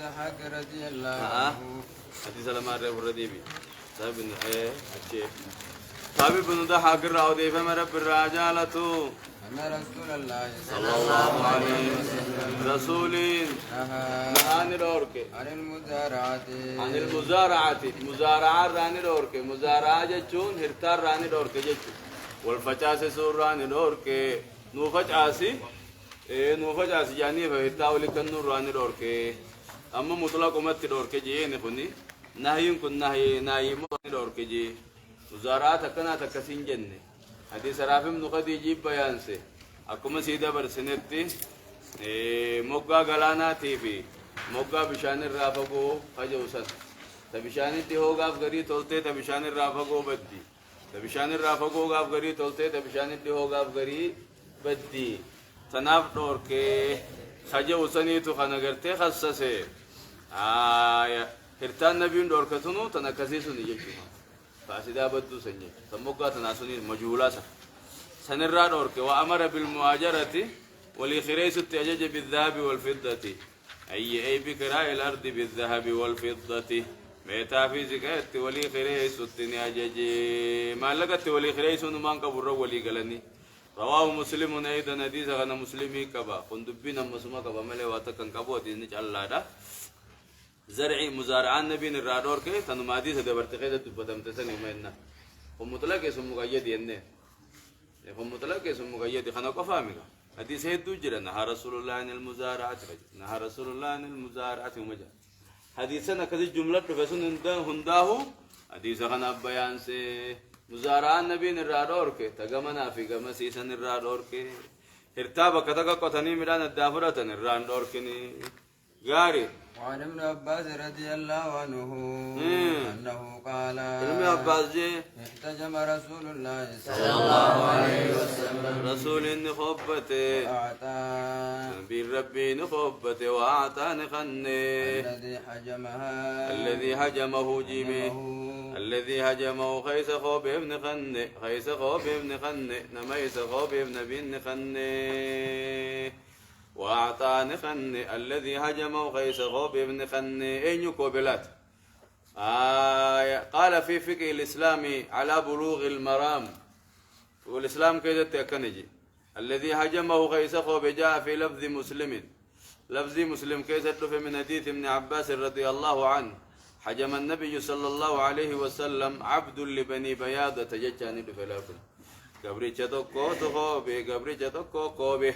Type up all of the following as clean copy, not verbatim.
ضحاك رضي الله عنه حديث لما رأى الرديبي ثابت بن ثابت بن ضحاك الرأودي فما رب الرجالة أن رسول الله صلى الله عليه وسلم رسولين عن الأورك عن المزارعة مزارعة ران الأورك مزارعة جتون هرتار ران الأورك جتون والفجاس سور ران الأورك نوفجاس جاني فهرتاولي كنور ران الأورك أما مطلق مت الأورك جيني خني نهيم كن نهي مو الأورك جي مزارعة تكنا تكسين جنة حديث رافع من قدي جيب بيانسه أكما سيدا برسنتي موقع غلانا تيفي موقع بشان الرافقو فجوسن تبشان تي هو غاف غري تولته تبشان الرافقو بدي تبشان الرافقو غاف غري تولته تبشان تي هو غاف غري بدي تناف دور کے خجوسني تو خنغرتي خصصه هرتان نبيون دور كتونو تنكسي سني يجي فاسدا بدو سنجي تموقع تناسوني مجهولا سنرى دورك وأمر بالمؤاجرة ولخريس التأجج بالذهب والفضة أي بكراء الأرض بالذهب والفضة ميتا في زكاة ولخريس التأجج ما لقت ولخريس نمان كبر ولي قلني رواه مسلم أيضا حديث غنا مسلمي كبا قندبين مسما كبا ملي واتكن كبو دين الله دا زرعي مزارعان نبي الرادور كي تنمادي سدبرتقي دبتم تسني منا ومطلق اسم مقيد ينه هم مطلق اسم مقيد خنا قفامي حديث هدو جرى نهى رسول الله عن المزارعة نهى رسول الله عن المزارعة ومجا حديثنا كذي جملة فسن هنداه حديث خنا بيان سي مزارعة النبي الرادور كي تجمعنا في جمع سيسن الرادور كي ارتاب كتاك قطني ميلان الدافرة الرادور كني غاري وعن ابن عباس رضي الله عنه أنه قال ابن عباس جي احتجم رسول الله صلى الله عليه وسلم رسول نخبته وأعطى بالربي نخبته وأعطى نخنه الذي حجمه جيمي الذي هجمه خيس خوب ابن خنه خيس خوب ابن خنه نميس خوب ابن بن خنه وأعطاني خني الذي هجمه خيس غوب ابن خني أين يقبلات قال في فقه الإسلام على بلوغ المرام والإسلام كذا تكنجي الذي هجمه خيس غوب جاء في لفظ مسلم كيف في من حديث ابن عباس رضي الله عنه حجم النبي صلى الله عليه وسلم عبد لبني بياضة جتاني دفلافل قبري تشتوكو تخوبي قبري تشتوكو كوبي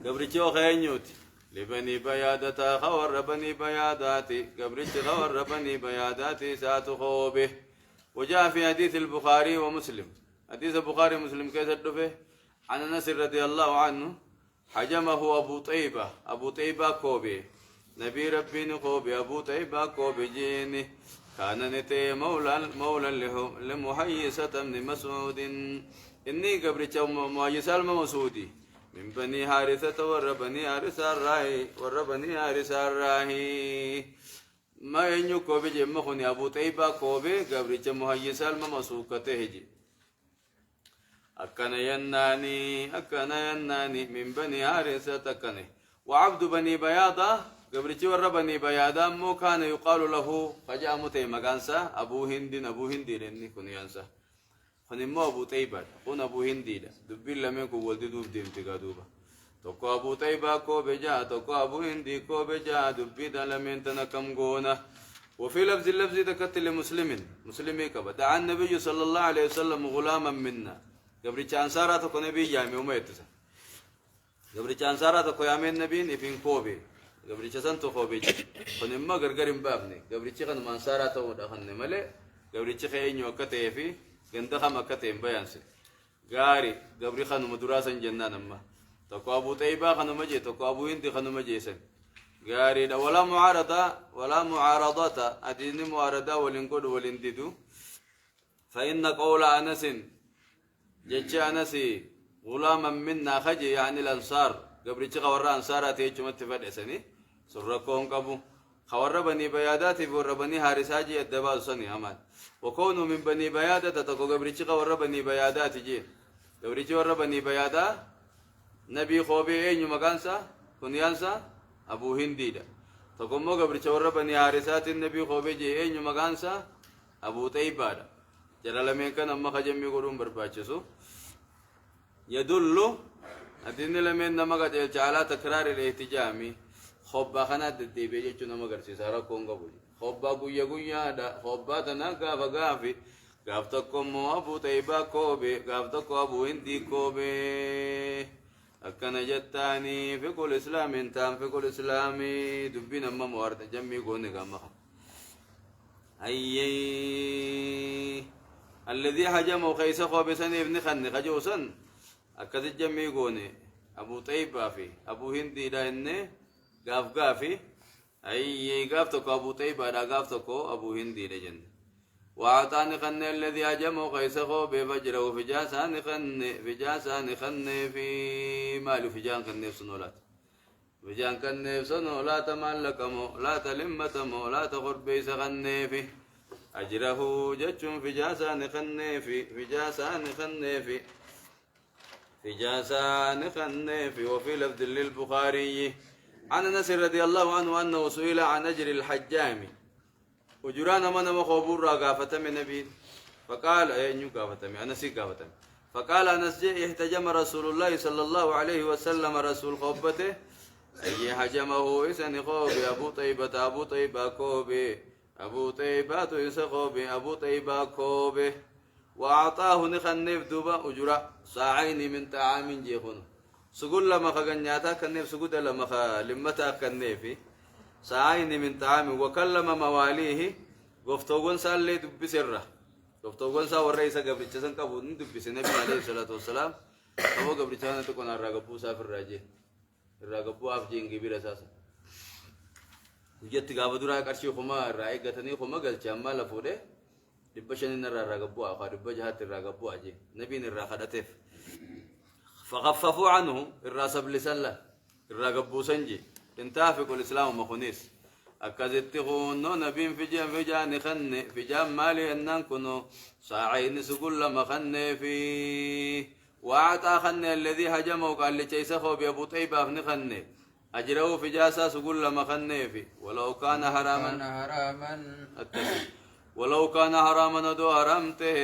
قبرتي وخينيوتي لبني بيادة خور بني بياداتي قبرتي خور بني بياداتي ساتخوبه وجاء في حديث البخاري ومسلم حديث البخاري ومسلم كيف الدفه عن أنس رضي الله عنه حجمه أبو طيبة كوبي نبي ربي نقوبي أبو طيبة كوبي جيني كان نتي مولا لمحيصة من مسعود إني قبرتي مهيصة المسعودي من بني حارثة بني حارثة الراهي ما ينيو كوبي جمع خوني أبو طيبة كوبي قبل جمع هيسا المسوكته هجي أكنا يناني من بني حارثة أكنا وعبد بني بياضة قبل جمع بني بياضة مو كان يقال له فجاء متي مغانسا أبو هندي لأني كوني ينسى خنمو أبو طيبة كون أبو هندي لا دبي لمن كو ولد دوب ديم تقادوبا تكو أبو طيبة كو بجا تكو أبو هندي كو بجا دبي لمن تنكم غونا وفي لفظ تكتل مسلمي كبا دعا النبي صلى الله عليه وسلم غلاما منا قبل شانسارة تكو نبي جامي وميتسا قبل شانسارة تكو يامين نبي نفين كوبي قبل شسن تخوبي خنمو غرغرين بابني قبل شخن منسارة تو دخن ملي قبل شخين يوكته في جندها مكتين بيانسي غاري قبري خانو مدراسا جنان أما تكو أبو طيبة خانو مجي تكو أبو هندي خانو مجي سن غاري ولا معارضة أدين معارضة ولنقود ولنددو فإن قول أنس جتش أنسي غلاما منا خجي يعني الأنصار قبري تشغى ورا أنصارات يجمع تفادسني سرقون قبو خور بني بيادات بور بني حارساجي الدبال سني أمان وكونوا من بني بيادة تكو قبرتي خور بني بيادات جي قبرتي ور بني بيادة نبي خوبي أين مكانسا كنيانسا أبو هندي دا تقوم قبر شور بني حارسات النبي خوبي جي أي مكانسا أبو طيبة جرى لمن كان أما خجمي يقولون برباچسو يدل أدين لمن نما قد على تكرار الاهتجامي خبا خنات دي بيجي شو نما قرسي سارا كونغا بولي خبا قويا قويا دا خبا تنا قافا قافي قافتكم أبو طيبة كوبي قافتكم أبو هندي كوبي أكنا جتاني في كل إسلام تام في كل إسلامي دبنا ما موارد جمي قوني قامها أي الذي هجمه قيس خابسني ابن خني خجوسا أكد جمي قوني أبو طيبة في أبو هندي لأنه قاف قافي أي قافتك أبو طيبة لا قافتك أبو هندي لجن وأعطاني خن الذي هجمه قيسه بفجره فجاسان خن في مال فجان خن سنولات فجان خن سنولات مالكمو لا تلمتمو لا تغرب بيس خن في أجره جتشم فجاسان خن في وفي لفظ للبخاري عن أنس رضي الله عنه أنه سئل عن أجر الحجام وجرانا من مخبور راقافة من نبي فقال أي قافة أنس قافة فقال أنس احتجم رسول الله صلى الله عليه وسلم رسول خبته أي حجمه إسن خوبي أبو طيبة كوبي أبو طيبة إسن خوبي أبو طيبة كوبي وأعطاه نخنف دوبا أجرا ساعين من طعام جيخون سقول لما خغنياتا كنف سقود لما لمتا كنفي ساعين من طعام وكلم مواليه غفتوغن سالي دب سره غفتوغن سا ورئيس قبل جسن قبول دب النبي عليه الصلاه والسلام هو قبل جانا تكون الرغبو سافر راجي الرغبو افجين غبير اساسا وجت غابدورا قرشي خما راي غتني خما غلچ اما لفوده دبشن الرغبو اخا دبجهات الرغبو اجي نبي الرخدتف فخففوا عنه الراس بلسله الرغبو سنجي انتافق الإسلام مخونيس أكذت خونو نبين في جان خن في جان مالي أنن كنو ساعين سقول لما خن في وأعطى خن الذي هجمه قال لشيسخه بأبو طيبة ابن خن أجره في جاسا سقول لما خن في ولو كان حراما ولو كان حراما دو حرمته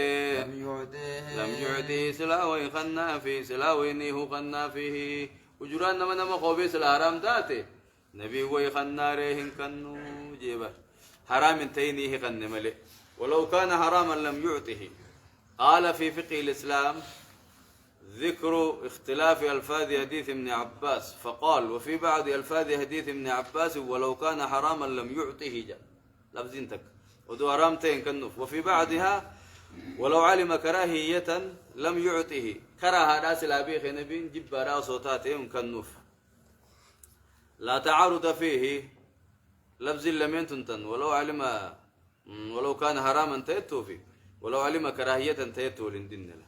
لم يعطيه سلاوي خنا في سلاوي نيه خنا فيه وجران نما خوبي سلا حرام ذاته نبي وي خنارهن كنو جيبا حرام تينيه خن ملئ ولو كان حراما لم يعطه قال في فقه الإسلام ذكر اختلاف ألفاظ حديث ابن عباس فقال وفي بعض ألفاظ حديث ابن عباس ولو كان حراما لم يعطه جاء لفظينتك ودو حرامتين كنوف وفي بعضها ولو علم كراهية لم يعطه كره راس الأبيخ نبي جب راس صوتاتهم كنوف لا تعارض فيه لفظ لمن تنتن ولو كان حراما تيتو فيه ولو علم كراهية تيتو لندن له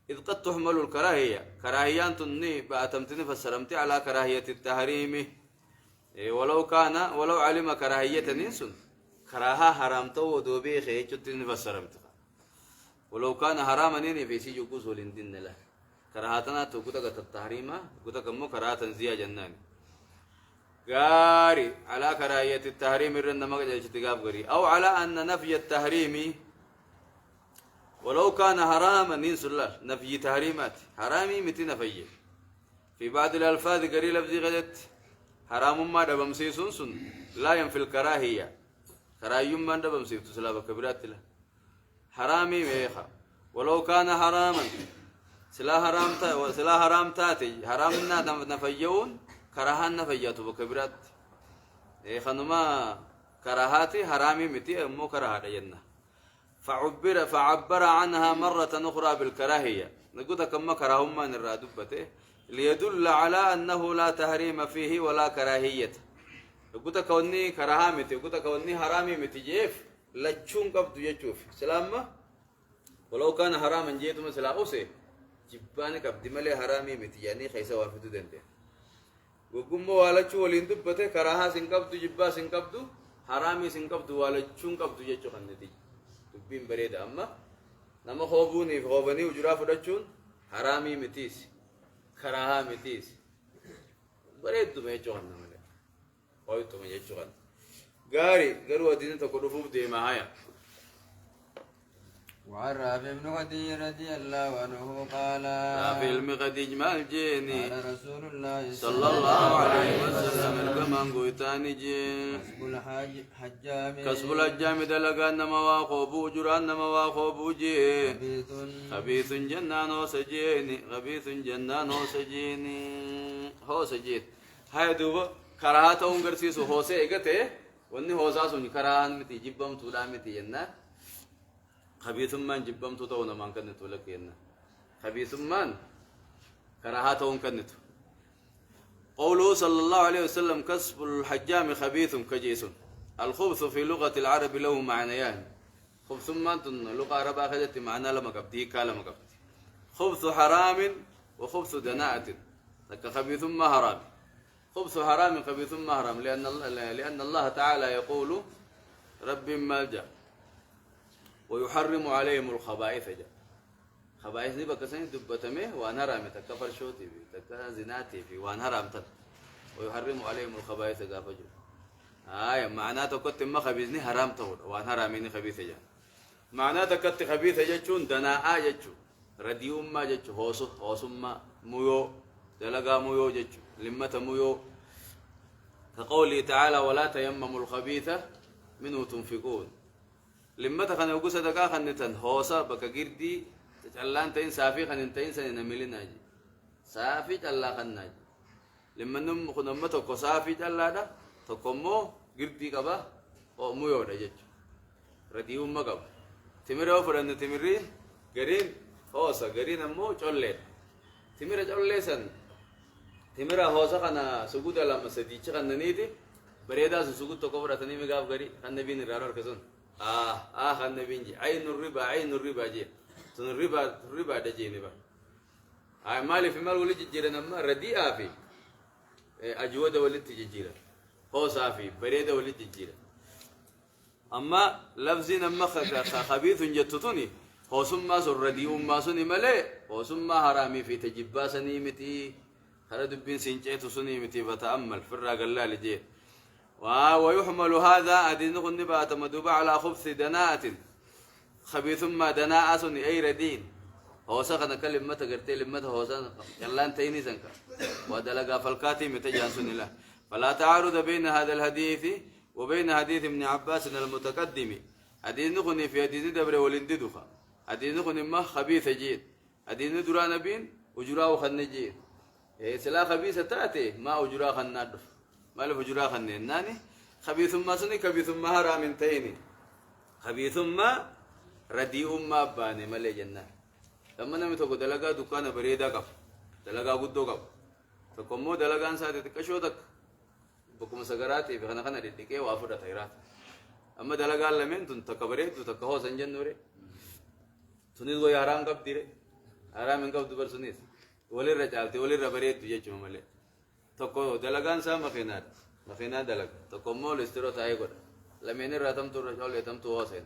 إذ قد تحمل الكراهية كراهيان تني بأتمتني فسرمتي على كراهية التحريم ولو علم كراهية ننسن كراها حرامتو ودوبي خيجتني فسرمتي ولو كان حراما نيني في سيجو قوسو لندن له كراهاتنا تقوتك التحريم قوتك مو كراهة زيا جناني غاري على كراهية التحريم الرن ما قد اجتقاب غري أو على أن نفي التحريم ولو كان حراما ننسى الله نفي تحريمات حرامي متي نفي في بعض الألفاظ غري لفظي غدت حرام ما دبم سيسون سن لا ينفي الكراهية كراهيم ما دبم سيسون سلاب كبيرات له حرامي ميخا ولو كان حراما سلا حرام تاتي حرامنا نفيون كراهان نفياتو بكبيرات خنما كراهاتي حرامي متي مو كراهة جنة فعبر عنها مرة أخرى بالكراهية نقول كما كراهم من الرادبته ليدل على أنه لا تحريم فيه ولا كراهية نقول كوني كراهامتي نقول كوني حرامي متي جيف لجون قبض يجوف سلامة ولو كان حراما جيتم سلاؤسي جبانك قبض ملي حرامي متي يعني خيسا وافتو دنده وقوم والچو ولين دبته كراها سنقبض جبا سنقبض حرامي سنقبض والچون قبض يجو خندتي دبين بريد اما نما خوبوني وجرا فدچون حرامي متيس كراها متيس بريد تو ميچو خنمله قويتو من يجوغان قاري قالوا دين تقولوا فوق دي ما هيا وعن رافع بن خديج رضي الله عنه قال رافع المقدج مال جيني قال رسول الله صلى الله عليه وسلم كمان قويتاني جين كسب الحجام كسب الحجام دلقان نما واقوبو جران نما واقوبو جين خبيث خبيث جنان وسجيني خبيث جنان وسجيني هو سجين هاي دوبا كراهات ونقرسيسو هو سيقته واني هو ساسوني كراهان متي جبام تولا متي ينا خبيث من جبام توتونا من كنتو لك ينا خبيث من كراهات ونكنتو قوله صلى الله عليه وسلم كسب الحجام خبيث كجيس الخبث في لغة العرب له معنيان خبث من لغة عرب أخذت معنى لما قبدي كالما قبدي خبث حرام وخبث دناءة لك خبيث ما حرام خبث حرام خبيث ما حرام لأن الله تعالى يقول رب ملجأ ويحرم عليهم الخبائث جاء خبائث دي بكسين دبتمه وانا رامي تكفر شوتي في تكا زناتي في وانا رامت ويحرم عليهم الخبائث قافجو معناته كنت ما خبيثني حرام تقول وانا راميني خبيث جاء معناته كنت خبيث جاء دناء جاء رديوم ما جاء هوسو ما ميو دلقا ميو جاء لمة ميو كقوله تعالى ولا تيمموا الخبيث منه تنفقون لما تخن يوكو صدقا خنتن هوسا بك جردي تجعلان تين سافي خنن تين سنين ملينا جي سافي جعلا خناج لما نم خنما تكو سافي جعلا دا تكمو جردي كبا او ميو دا جج رديو مقب تمر وفرن تمري غرين هوسا غرين امو چولي تمر چولي سن تمر هوسا خنا سجود على مسجد خننيتي بريدا سجود تكو فرتني مغاب غري خنبي نرار كسن خان نبينجي عين الربا جي تن الربا دجيني با مالي في مال ولي جيرنا ما رديئة في أجود ولي تجيرا هو صافي بريدة ولي تجيرا أما لفظين أما خبيث جتتوني هو سما سر رديء ما سني ملئ هو سما حرامي في تجباسني متي خرد بين سنجيت سني متي بتأمل في الرجال لجي ويحمل هذا أدينه النبات مدوبة على خبث دناءة خبيث ما دناءة أي ردين هو سخن كلمة قرتي لمة هو سخن يلا انتيني سنك ودلقا فالكاتي متجانسون الله فلا تعارض بين هذا الحديث وبين حديث ابن عباس المتقدم أدينه في حديث دبر ولنددخا أدينه ما خبيث جيد أدينه دران بين وجراه خنجيد سلا خبيثة تأتي ما وجراه خنادف ما له فجرا خنين ناني خبيث ما سني خبيث ما حرام تيني خبيث ما رديء ما باني ملي جنة لما نمي تقول دلقا دكان بريدا قف دلقا قدو قف تقومو دلقان ساتي تكشوتك بكم سجراتي في خنا ديكي وافر تيرات أما دلقا لمن تن تكبريت تكهو سنجن نوري سنيد ويا حرام قف ديري حرام إنك دبر سنيد ولي رجالتي ولي ربريت تيجي مملي تكو دلقان سا مخينا دلق تكو مول استرو تاي قد لمن راتم تو رجال يتم تو حسين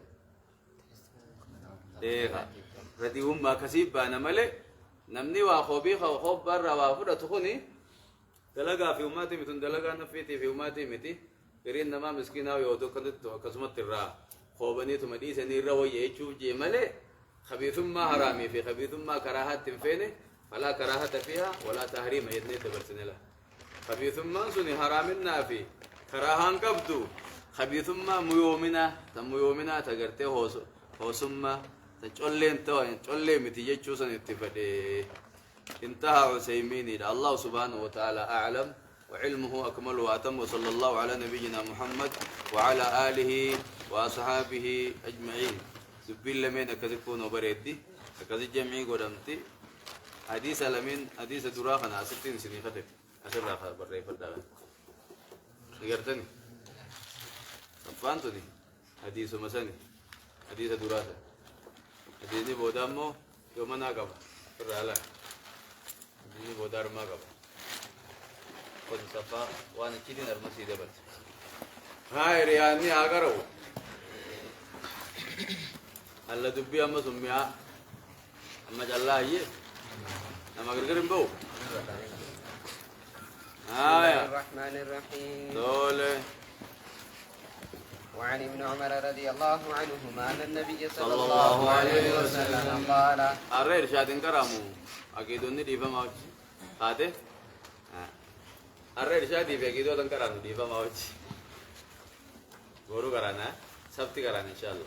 رديهم ما كسيب بانا ملي نمني واخوبي خوب بر وافر تخوني دلقا في اماتي متن دلقا نفيتي في اماتي متي غيرين نما مسكينا يودو كنت كسمت الرا خوبني تمدي سني رو يچو جي ملي خبيث ما حرامي في خبيث ما كراهات تنفيني فلا كراهه فيها ولا تحريم يدني تبرسنلا خبيث ما سني حرام النافي كراهان قبدو خبيث ما ميومنا تغرتي هوسما تچولين تو چولي متيجچو سن اتفدي انتهى عثيمين الله سبحانه وتعالى اعلم وعلمه اكمل واتم صلى الله على نبينا محمد وعلى اله واصحابه اجمعين سبيل لمن كذكون وبريدي كذا جميع قدمتي حديث لمن حديث دراخنا 60 سنه خدت أسرع بري فردان نقرتني فانتوني حديث مسني حديث دراسة حديث بودامو يومنا قبل فرلا حديث بودار ما قبل كن صفا وانا كذي نرمسي دبل هاي رياني أقرأ الله دبي أما سميها أما جلاه يه أما قرقرين بو الله الرحمن الرحيم. دولة. وعن ابن عمر رضي الله عنهما أن النبي صلى الله عليه وسلم قال الرئيس شادين كرامو أكيد إني ديفا ماوش هاته الرئيس شادي بيجي دو تنكرامو ديفا ماوش غورو كرانا سبتي كرانا إن شاء الله.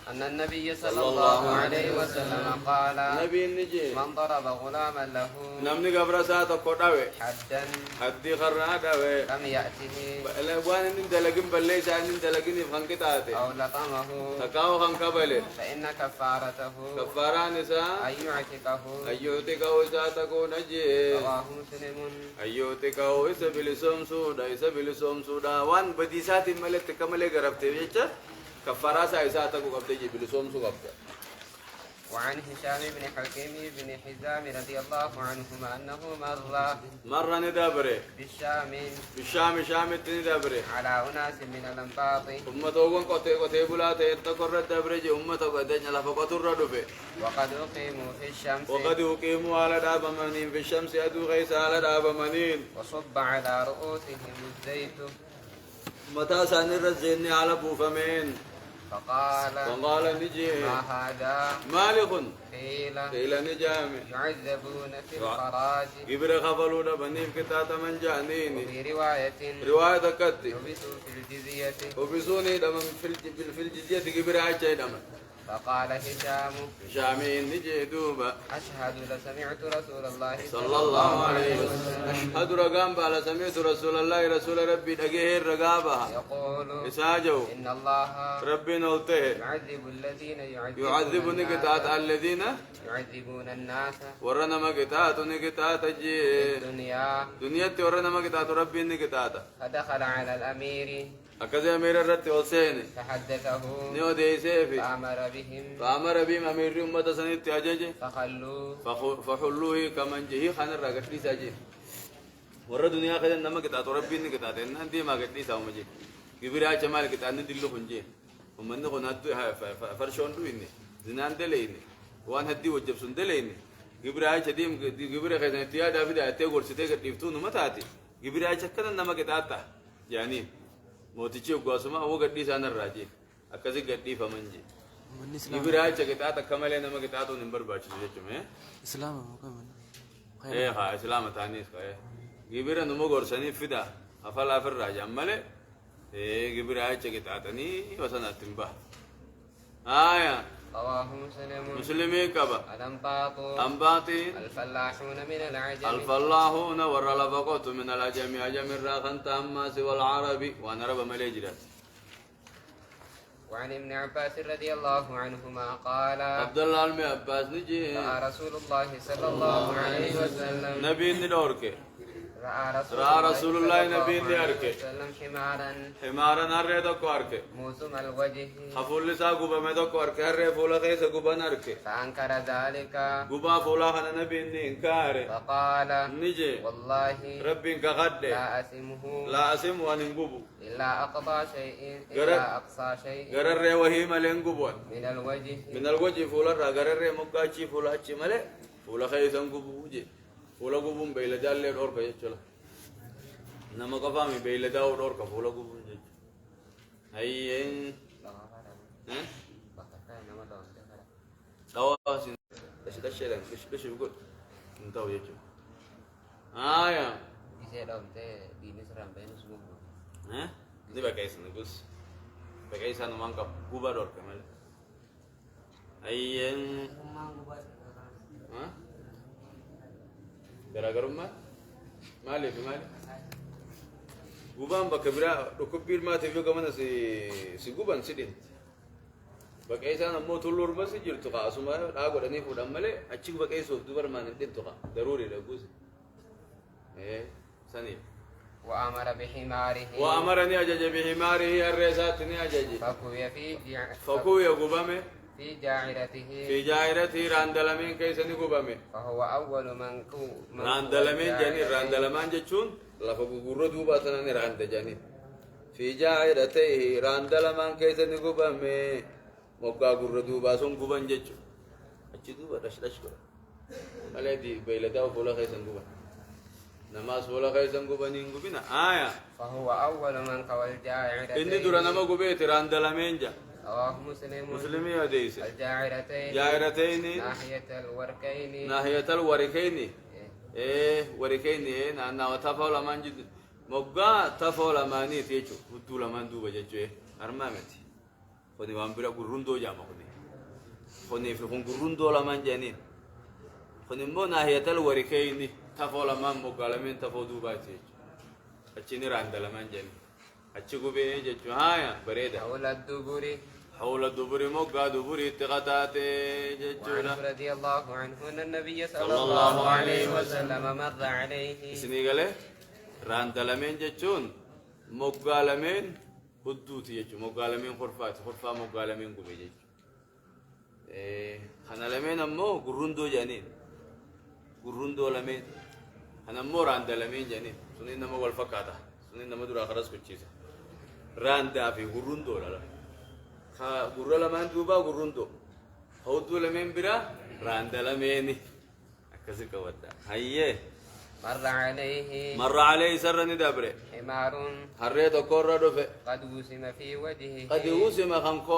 أن النبي صلى الله عليه وسلم قال نبي النجي من ضرب غلاما له نمني قبر ساعة قدوة حدا حدي خرنا دوة لم يأته وان انت لكن بلي سان انت لكن فانكتاته أو لطمه تكاو خنكبله فإن كفارته كفاران نساء أن يعتقه أيوتك وساتكو نجي رواه مسلم. أيوتك وسبيل سومسودا وان بديسات ملت كمل غرفت بيچ كفارا سايساتكو قبل جبل سومسو قبل. وعن هشام بن حكيم بن حزام رضي الله عنهما أنه مر ندابره بالشام شام ندابره على أناس من الأنباط أمته قتي بلا تقر الدابره أمته قدن لا فقطر ردفه وقد أقيموا في الشمس وقد أقيموا على داب منين في الشمس أدو غيس على داب منين وصب على رؤوسهم الزيت متى سانر الزين على بوفمين فقال نجي ما هذا مالك قيل نجامي يعذبون في الخراج إبر خفلون بنيم كتات من جانيني وفي رواية كتي يبسوا في الجزية وبسوني دم في الجزية إبر عجي دم. فقال هشام نجي دوبا أشهد لسمعت رسول الله صلى الله عليه وسلم أشهد رقام بالا سمعت رسول الله رسول ربي دقيه الرقابة يقول إساجو إن الله ربي نولته يعذب الذين يعذب نقطات الذين يعذبون الناس ورنا ما قطات نقطات جي دنيا ورنا ما قطات ربي نقطات. فدخل على الأمير أكذا أمير الرت والسين فحدثه نيو دي سيفي فأمر بهم أمير أمة سنة أجج فحلوه كمن جه خان الرقت لي ساجي ورا دنيا خدن نما قطات ربي نقطات إن أنتي ما قط لي سامجي كبيرة جمال قطات ندلو خنجي ومن خنات فرشون دويني زنان دليني وان هدي وجب سن دليني كبيرة شديم كبيرة خدن تيا دافيد أتى قرصتي كتيفتون ومتاتي كبيرة شكلنا نما قطاتا يعني موتيجي وقاسما هو قدي سانا الراجي أكذا قدي فمنجي يبراي شكتات كمالين ما كتاتو نمبر بارش جمع إسلام مكمل إيه ها إسلام تانيس كاي يبرا نمو غرساني فدا أفلا في الراجي أمله إيه يبراي شكتاتني وسنا تنبه آية رواه مسلمي كبا أنباطي الفلاحون من العجم الفلاحون والرلفقوت من العجم عجم الراخن تاماس والعربي وأنا رب مليجرات. وعن ابن عباس رضي الله عنهما قال عبد الله بن عباس نجي رأى رسول الله صلى الله عليه وسلم نبي ندورك رأى رسول الله نبي ندورك حمارا نرى دكوارك موسم الوجه خفول لسا غوبا مدكوارك هرى فولا خيس غوبا نرك فأنكر ذلك غوبا فولا خنا نبي ننكار فقال نجي والله ربي كغد لا أسم وانغوبو إلا أقصى شيء غرر وهي ملين غوبون من الوجه فولا غرر مكاشي فولا اتش ملي فولا خيس غوبو جي فولا غوبون بيلا جالله دور كاي چلا نما قفامي بيلا داو دور کا فولا غوبون جي هاي تواسين ايش لان ايش بيقول انت ويجو يا di Misran bayan semua. Ini pakai senegus, pakai sana mangkap gubernur kemal. Ayyan, gara-gara rumah, mali. Guban bakabira, dokubir mah TV kemana si guban sidin. Pakai sana mau tulur masih jil tuh kak, semua aku dah ni udah male, acik pakai sup tu baru mana dia tuh kak, daruri dah gus. سني وأمرني أجج بحماره الرئيساتني أجج فكوي قبامه في جائرته راندلمين كيسني قبامه فهو أول من راندلمين جاني راندلمان جتشون لفقو قرر دوبا سناني راند جاني في جائرته راندلمان كيسني قبامه مقا قرر دوبا سن قبان جتشون أجي دوبا رش كرا مالي دي بيلداو فولا خيسن قبام نماز ولا خيسا قبنين قبنا آية فهو أول من قوى الجاعرتين. إني درا نما قبيت راندلمين جا رواه مسلم. مسلمي وديس الجاعرتين ناحية الوركين. ناحية الوركين وركين نانا وتفاول من جد مقا تفاول ماني تيجو ودول من دوبا جتوه أرمامتي خوني وامبرا قرندو جاما خوني في خون قرندو لمن جانين خوني مو ناحية الوركين تفاول من مقالمين تفاول دوبا تيجو أتشيني راندلمين جانين أتشيكو بيه جتوه هايا بريدة حول الدبر مقا دبر اتقاتات وعنه رضي الله عنه أن النبي صلى الله عليه وسلم مر عليه. سني قال ران دلمين جتون مقا لمين هدوتي جتون مقا لمين خرفا مقا لمين قبي جتون خنا لمين أمو قرندو جانين قرندو لمين خنا أمو ران دلمين جانين سنين نما والفقاتا سنين نما دور آخرس كتشيسا ران دافي قرندو لا gurra lamaan duuba gurrundo hawduu lameen bira raanda lameeni akkasi qawadda hayyee marra alayhi sarra ni dabre harree tokkorra dhufe qad wusima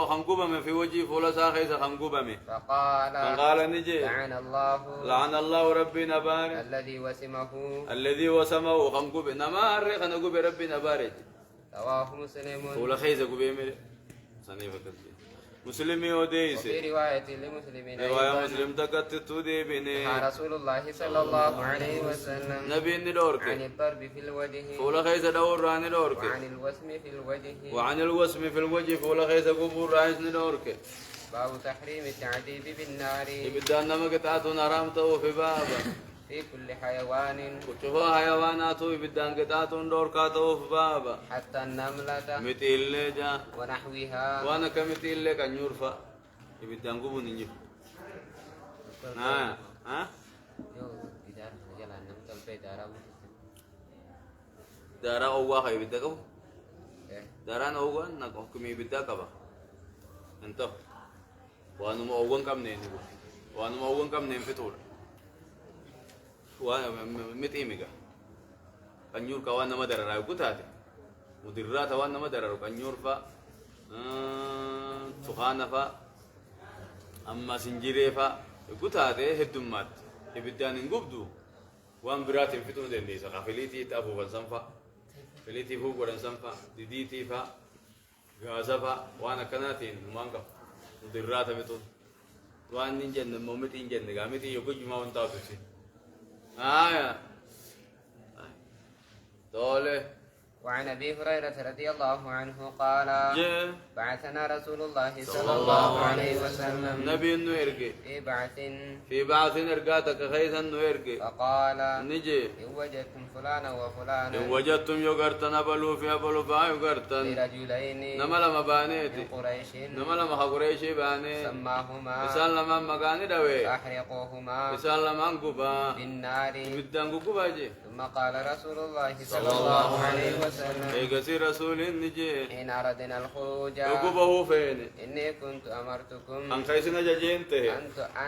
kangubame fi wajii fuula isaa keessa kangubame kan qaala ni jee la'ana allahu rabbiin abaare alladhii wasamahu kangube nama harree kana gube rabbiin abaare fuula keessa gubee mire مسلمي وديس وفي رواية لمسلمين رواية مسلم تكت تودي بني رسول الله صلى الله عليه وسلم نبي ندورك عن الضرب في الوجه فولا خيس دور عن ندورك وعن الوسم في الوجه وعن الوسم في الوجه فولا خيس قبور رايس ندورك باب تحريم التعذيب بالنار يبدأ نما قطعتنا رامته في بابا في كل حيوان كشوفا حيوانات يبدأ قطعتنا دوركاته في بابا حتى النملة مثل جا ونحوها وانا كمثل كان يرفع يبدأ نقوم نجيب دارا أوغا خي يبدأ كم دارا أوغا نكو كم يبدأ كبا انتو وانو ما أوغا كم نين وانو ما أوغا كم نين فتور وانا متيميكا كنيور كوانا ما درا رايو كتاتي مدرات وانا ما درا كنيور فا سخانة فا أما سنجيري فا كتاتي هدومات يبدأ نقبضو وان برات فتون دندي سقى فليتي تابو فنسنفا فليتي فوق ورنسنفا ديديتي فا غازا فا وانا كناتين مانكا مدرات فتون وان نينجن مومتي نينجن غامتي يوكو جما وانتاو تسي دولة وعن ابي هريره رضي الله عنه قال بعثنا رسول الله صلى الله عليه وسلم نبي انه يرقي في بعث ارقاتك خيثا انه يرقي فقال نجي ان وجدتم فلانا وفلانا ان وجدتم يقرتن ابلو في ابلو فا يقرتن برجلين نملا مبانيتي من قريش نملا مخقريشي باني سماهما مثال لما مقاني دوي فاحرقوهما مثال لما انقبا بالنار بدان قبا جي ثم قال رسول الله صلى الله عليه وسلم ايقسي رسول النجي حين أردنا الخروج يقبه فين إني كنت أمرتكم أن خيسنا جاجينته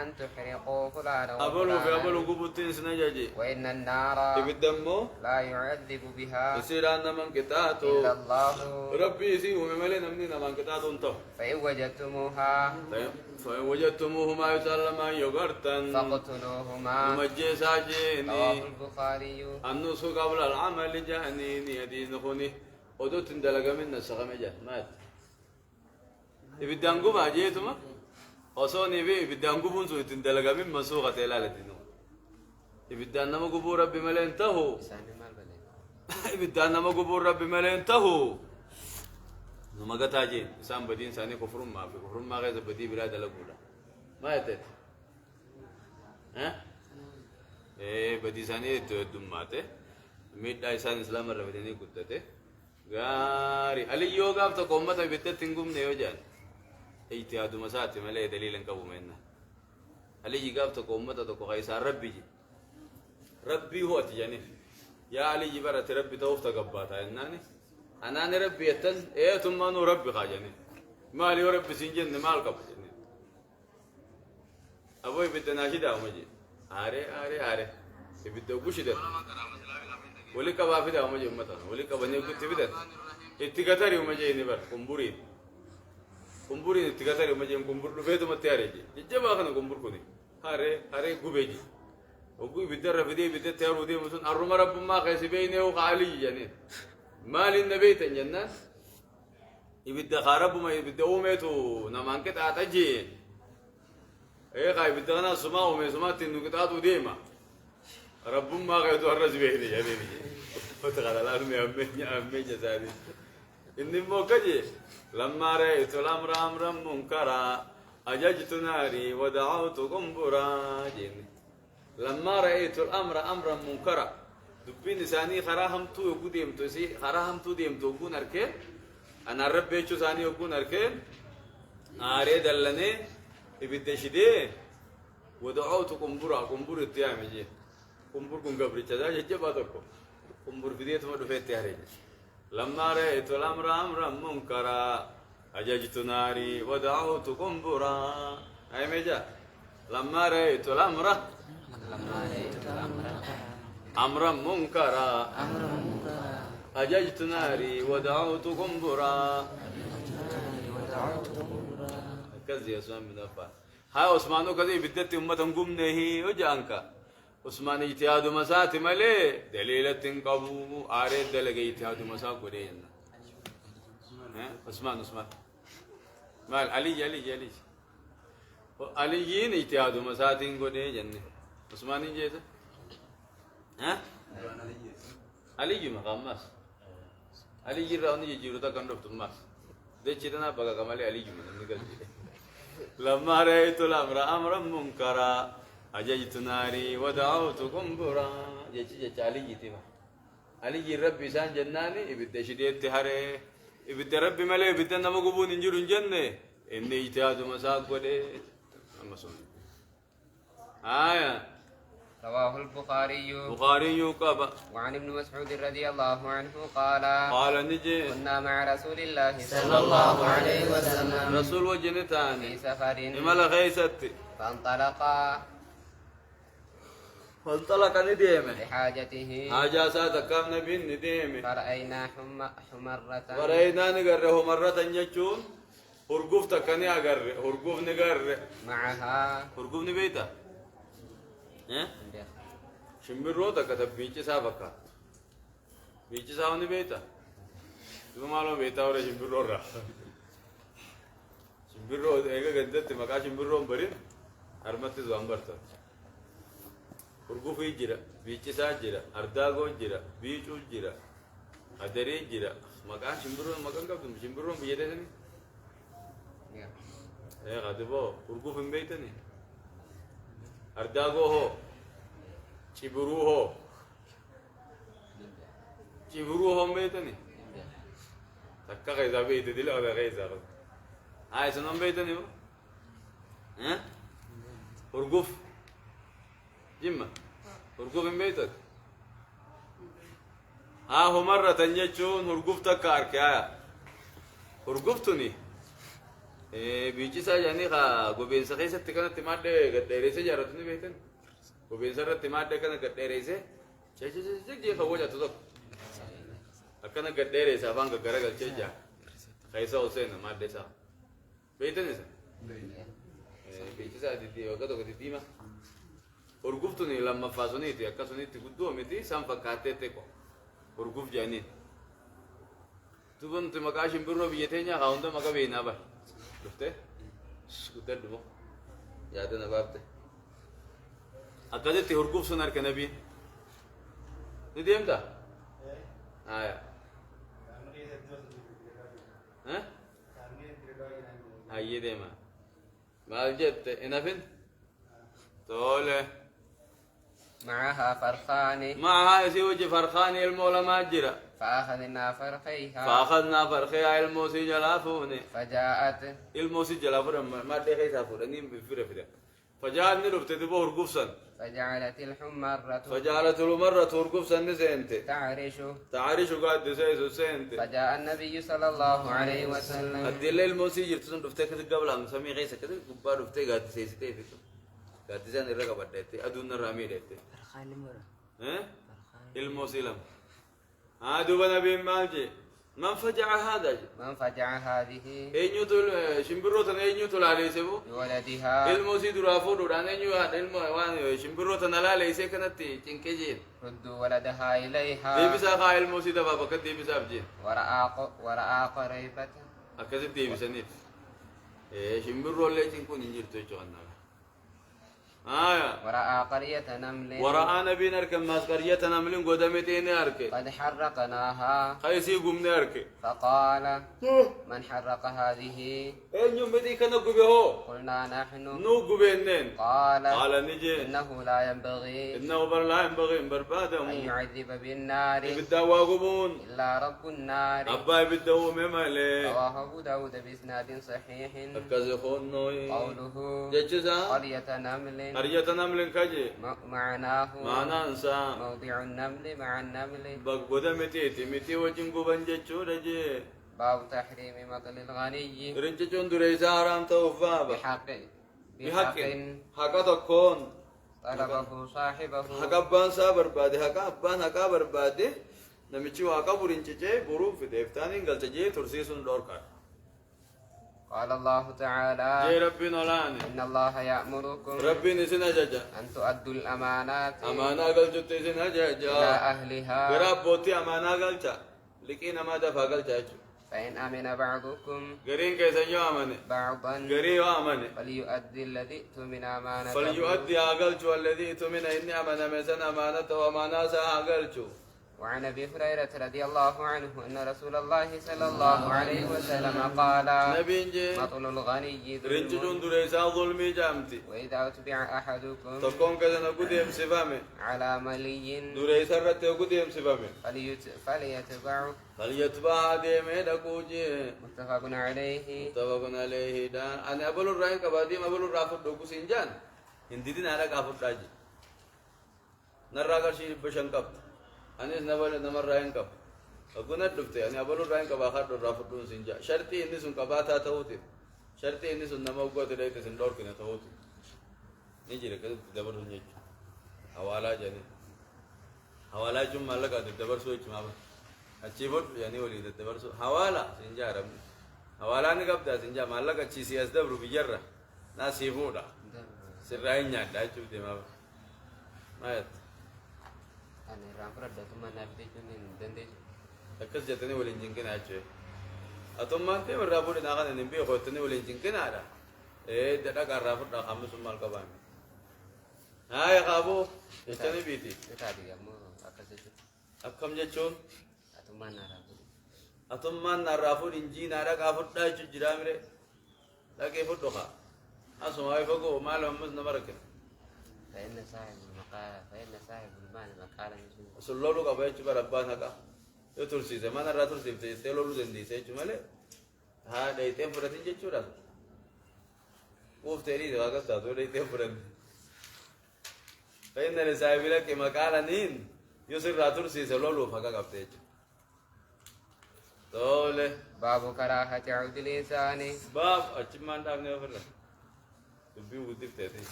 أن تحرقوا فلانا أبلو في أبلو قبوتين سنا جاجي وإن النار يبدمو لا يعذب بها يصير أن من كتاتو إلا الله ربي يسيه ومملين أمنين من كتاتو انتو فإن وجدتموها فإن وجدتموهما يسلما يغرتن فاقتلوهما مجي ساجيني رواه البخاري النص قبل العمل جانيني حديث نخوني ودوت اندلق من السخم جان مات يبدأ نقوم أجيتما أصوني بي يبدأ نقوم سويت اندلق من مسوقة تلالتنا يبدأ نما قبور ربي ملين تهو يبدأ نما قبور ربي ملين تهو نما قتاجين إنسان بدين ساني كفر ما غير بدي بلاد لقولا ما يتت ها إيه بدي ساني دماته ميت إنسان إسلام الرفيدني كتته غاري علي يوغا بتقوم بيت تنقوم نيوجان اجتهاد مسات ملي دليل كبو منا علي يغا بتقوم بتقو قيس ربي هو تجاني يا علي جبرت ربي توفت قباتا انني انا ربي يتن ايه ثم انه ربي خاجني مالي وربي سنجن مال قبجني ابوي بدنا شدا ومجي اري يبدأ بوشدة ولي كبا فيدا وما جم مثلا ولي كبا نيجي تبدأ اتكاتري وما جاي نبر كمبوري اتكاتري وما جاي كمبور لفيتو ما تياريجي جيبا خنا كمبور كوني هاري غوبيجي وقوي بدر فيدي بدر تيارو دي مثلا الرمى رب ما قيس بينه وقالي يعني مال النبي تنجنا يبدأ خرب ما يبدأ وميتو نمان كت أتجي إيه قاي بدأ أنا سما ومسما تنو كتاتو ديما رب ما قيدو الرز بيني يعني فتقال لا أمي جزاري إني موكجي لما رأيت الأمر أمرا منكرا أججت ناري ودعوت قنبرا جيني لما رأيت الأمر أمرا منكرا دبين ثاني خراهم تو يقول ديمتو سي خراهم تو ديمتو يقول أركين أنا رب يشوف ثاني يقول أركين أريد اللني يبدأ شدي ودعوت قنبرا تيامي جي قنبر قبري تجا جبادكو قنبر بديت ما دفعت تياري لما رأيت الأمر أمرا منكرا أججت ناري ودعوت قنبرا أي ميجا لما رأيت الأمر أمرا منكرا أججت ناري ودعوت قنبرا كذي عثمان بن عفان هاي عثمانو كذي بدت أمتهم قمنه وجانك عثمان اجتهاد مسات ملي دليلة قبو آريد دلقى اجتهاد مسات قدينا عثمان مال علي عليين اجتهاد مسات قدي جنة عثمان جيسا ها علي مقام ماس علي جيراني يجيرو تا كان رفت ماس ده چتنا بقى كمالي علي من نقل لما رأيت الأمر أمرا منكرا أججت ناري ودعوت قنبرا جيش علي جيتما علي جي ربي سان جناني يبدأ شديد تهري يبدأ ربي ملي يبدأ نما قبون انجرون جنة إني اجتهاد مساق ودي أما سنة رواه البخاري كبا وعن ابن مسعود رضي الله عنه قال نجي كنا مع رسول الله صلى الله عليه وسلم رسول وجنتاني في سفر إملا غيستي فانطلق نديمه لحاجته حاجة ساتك كم نبي نديمه فرأينا حمرة نقره مرة يجون هرقوف تكني أقره هرقوف نقره معها هرقوف نبيتا شمبرو تكتب بيتش سابقا بيتش ساوني بيتا تو مالو بيتا ورا شمبرو را شمبرو ايغا گندت مكا شمبرو برين ارمت زوان برتا هرقوف يجرا بيتش ساجرا ارداغو جرا بيچو جرا ادري جرا مكا شمبرو مكان كم شمبرو بيجدني ايه غادبو هرقوف بيتني أرداغو هو چبرو هم بيتني تكا غيزا بيت دي لا غيزا هاي سنم بيتني ها هرقوف جمع هرقوف من بيتك ها هو مرة تنجتشون هرقوف تكار كيايا هرقوفتني بيجي ساجاني خا قبين سخيسة تكنا تمادة قد ديريسة جارتني بيتن قبين سرة تمادة كنا قد ديريسة جي خوجة تزوك أكنا قد ديريسة فان قد قرق الشجع خيسة حسين مادة سا بيتن إسا بيجي ساجي دي وقتو قد ديما ورقفتني لما فاسوني تي أكا سوني تي قدو متي سام فكاتي تيكو ورقف جانين تبون تمكاشم برو بيتينيا خاوندا مكا بينا با شفته؟ سكوتر دمو يادنا بابته أكادت هرقوف سنار كنبي نديم دا ها هاي ديما ما جت إنافين تقول معها معها يسوي فرخان المولى ماجرة فأخذنا فرخيها الموسي جلافوني فجاءت الموسي جلافون ما دي خيسا فورني بفيرة فيدا فجاءت نلوب تدبو هرقوفسا فجعلت الحمرة هرقوفسا نسينت تعرش قاد سينت فجاء النبي صلى الله عليه وسلم الدليل الموسي جرتسون دفتك قبل أن سمي خيسا كده كبار دفتك قاد سيستي فيكم قاتزان الرقبة ديتي أدون الرامي ديتي برخالي مرة ها المسلم دوبا نبي مالجي من فجع هذا من فجع هذه أين يطول شمبروتن أين يطول عليه سبو بولدها الموسي درافو دوران أين يوان وان شمبروتن لا ليس كانت تنكجين ردوا ولدها دي إليها بسا قا الموسي دبا بكت دي بسا بجين ورأى قريبة أكذب دي بسنيت شمبرو اللي تنكون ينجر توجوانا ورأى قرية نمل ورأى نبي نركب ماس قرية نمل قدمتين أركي قد حرقناها خيسي قمنا أركي فقال من حرق هذه أين يوم بدي كنا قبيه قلنا نحن نو قبينين قال نجي إنه لا ينبغي إنه لا ينبغي بربادة أن يعذب بالنار بدوا قبون إلا رب النار أبا بدوا ممالي رواه أبو داود بإسناد صحيح أكذفون نوي قوله جتشزا قرية نمل قرية نمل كجي معناه معنا انسا موضع النمل مع النمل بقودا متي وجن قبن جتشو رجي باب تحريم مطل الغني رنجتشون دريسا حرام توفا بحق حقا تكون طلبه صاحبه حقا أبان سا بربادي حقا أبان حقا بربادي نمچي واقا برنجتشي برو في دفتاني انقلتجي ترسيسون دوركار قال الله تعالى جي ربي نولاني إن الله يأمركم ربي نسنا جاجا أن تؤدوا الأمانات أمانا قلت تسنا جاجا إلى أهلها غراب بوتي أمانا قلت لكن ما دفع قلت فإن أمن بعضكم غرين كيسا يو أماني بعضا غري يو أماني فليؤدي الذي اؤتمن أمانته فليؤدي أقلت والذي تمنى إني أمانا مسنا أمانته وأمانا سا أقلت وعن ابي هريره رضي الله عنه ان رسول الله صلى الله عليه وسلم قال نبينجي مطل الغني رنجون ظلم دريسا ظلمي جامتي واذا اتبع احدكم تكون كذا قديم سفامي على ملي دريسا رت قديم سفامي فليتبعه فليتبع ديمه دكوجي متفق عليه متفق عليه دان أنا أقول الرأي كباديم أقول الرافض دوكو سنجان هندي دين أنا كافر راجي نراقر شيء بشنكب أنا نبل نمر رأيين كب أقول ندفته أنا أقول الرأي كباخر الرافض دون سنجا شرطي إني سن كباتا تهوتي شرطي إني سن نما وقوة تلاقي تسندور كنا تهوتي نيجي لك دبر سنجي حوالا جاني حوالا جم مالك هذا دبر سوي جماعة أشيبوت يعني وليد دبر سو حوالا سنجا رم حوالا نكبدا سنجا مالك أشي سياس دبر بيجرة ناس يفودا سرعين يا شوف دي ما يت أنا رافض ثم نبي جنين دندي أكس جتني ولين جنكن أشي أتوم ما أنت مرابور ناقن نبي خوتني ولين جنكن هذا ده كار رافض ده خامس مال كبان هاي خابو جتني بيتي تادي يا مو أكاسيت أكم جتشون أتوم أتوم ما نرافض ما نرافور إنجي نارا كافور ده جرامره ده كيف دوخا أسمع يفوقه ماله مس نمركن فإن صاحب المال مقالا سلولو كباي تبى ربنا كا يترسي زمان الراتور سيف تلولو زندي سيف ماله ها ده يتم فرتين جتشورا وف تري ده كذا ده يتم فرن فإن لصاحب لك مقالا نين يصير راتور سي سلولو فكا كبتة تولى باب كراهة عود الإنسان باب أجمع دامني فرن تبي وديك تاتي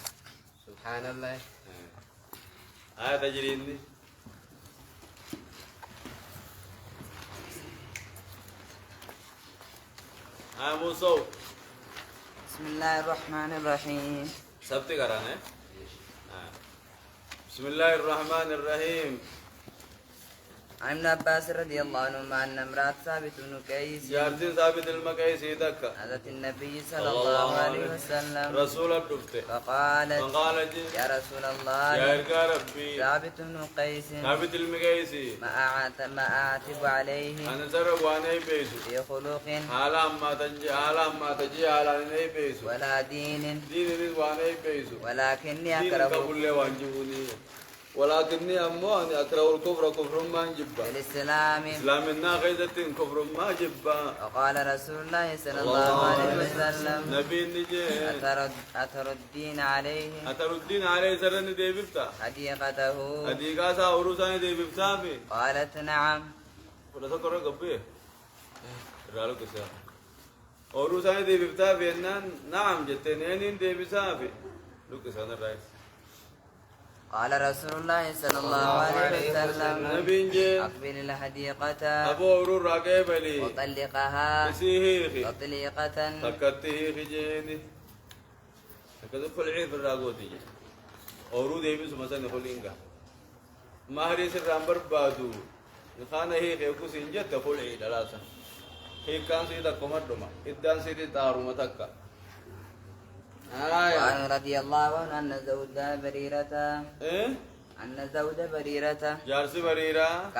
سبحان الله تجريني موسو بسم الله الرحمن الرحيم سبتي قرانا بسم الله الرحمن الرحيم عن ابن عباس رضي الله عنهما أن امرأة ثابت بن قيس جارتين ثابت المكيسي دكا أتت النبي صلى الله عليه وسلم رسول الدفته فقالت يا رسول الله يا إرقى ربي ثابت بن قيس ثابت المكيسي ما أعتب عليه أنا سر واني بيسو في خلق حالا ما تجي حالا ني بيسو ولا دين دين واني بيسو ولكني دين أكره قبل وانجبوني ولكني أمو أني أكره الكفر كفر ما جبا الإسلام إسلام الناقيدة كفر ما جبا وقال رسول الله صلى الله عليه وسلم نبي نجي أتردين عليه أتردين عليه سرن دي بفتا حديقته حديقة سا أوروساني دي بفتا في قالت نعم ولا سكر قبيه رالو كسا أوروساني دي بفتا في إنان نعم جتنين دي بفتا في لوك سنة الرئيس قال رسول الله صلى الله عليه وسلم نبي جي أقبل الحديقة أبو أورور راقب لي وطلقها بسيهي تطليقة تكته خجيني كذا كل عيد في الراقوتي أورو ديبس مثلا خلينجا ما هري سر رامبر بادو خانه هي خيكو سنجت كل عيد لاسا هي كان سيدا كمدما إدان سيدي تارو متكا وعن رضي الله عنه أن زوج بريرة إيه أن زوج بريرة جارس بريرة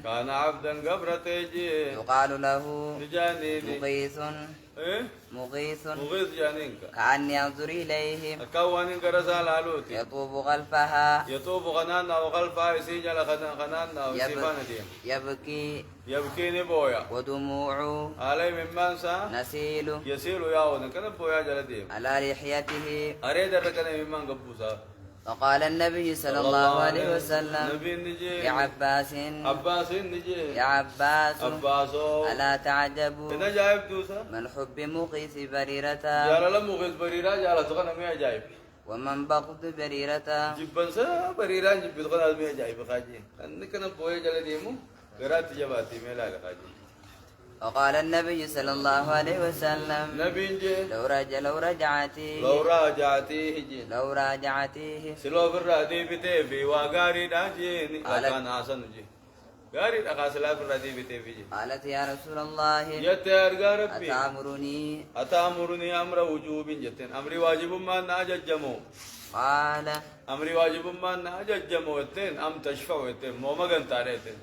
كان عبدا قبر تيجي يقال له نجانيني مغيث إيه مغيث مغيث جانينك كأني أنظر إليه أكواني كرسال علوتي يطوف خلفها يطوف غنانا وخلفها يسيجل غنانا ويسيبان ديم يبكيني بويا ودموع علي من منسى نسيل يسيل ياون كان بويا جلديم على لحيته أريد الركن من من قبوسا فقال النبي صلى الله عليه وسلم نبي نجي يا عباس نجي يا عباس عباسو ألا تعجبوا إذا جايب دوسا من حب مقيس بريرة جال لم مغيث بريرة جال تغنى ميا جايب ومن بغض بريرة جبن سا بريرة جب تغنى ميا جايب خاجي أنك كان بويا جلديمو قرات جباتي ميلا خاجي وقال النبي صلى الله عليه وسلم نبي نجي لو راجعتيه سلو برادي بتبي وغاري داجيني كان حسن جي غاري دخاسلا برادي بتبي قالت يا رسول الله يترغى ربي أتأمرني أمر وجوب جتن أمري واجب ما ناججمو قال أمري واجب ما ناججمو تن أم تشفع تن مو مغن تاريتن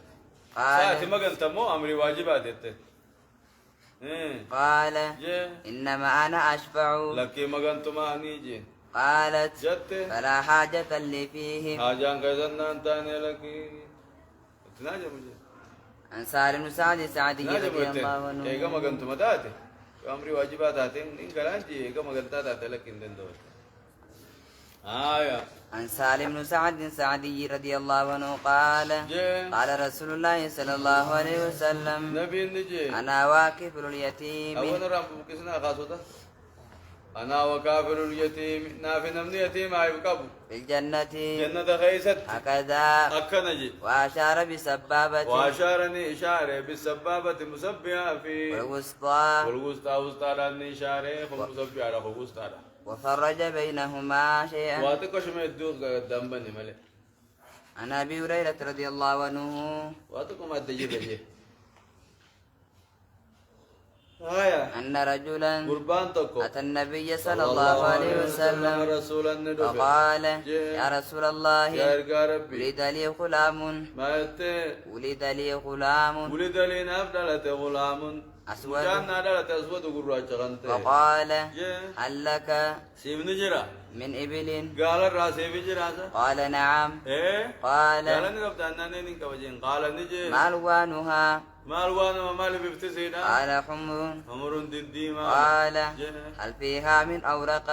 ساعتي مغن تمو أمري واجبات تن قال إنما أنا أشفع لكي مغن تماني جي قالت جت فلا حاجة لي فيه حاجان كيسن أنتاني لكي تناجم جي عن سالم بن سعدي رضي الله عنه إيقا مغن تمتاتي أمري واجبات هاتين إن كلان جي إيقا مغن تاتي لكي دندوت عن سالم بن سعدي رضي الله عنه قال قال رسول الله صلى الله عليه وسلم نبي نجي أنا واكفل اليتيم أولا رامبو كسنا خاصوتا أنا وكافر اليتيم نافي نمني يتيم عيبكابو في الجنة جنة خيست هكذا أكنجي وأشار بسبابة وأشارني إشارة بالسبابة مسبيها في والوسطى وسطى لأني إشارة خم مسبيها على وسطى وفرج بينهما شيئا واتكوش ما يدوك دمبني ملي عن أبي هريرة رضي الله عنه واتكو ما تجي بجي أن رجلا قربان تكو أتى النبي صلى الله عليه وسلم فقال يا رسول الله ولد لي غلام ولد لي غلام ولد لي نفدلة غلام أسود فقال هل لك من إبل قال نعم قال ما ألوانها قال حمر قال هل فيها من أورق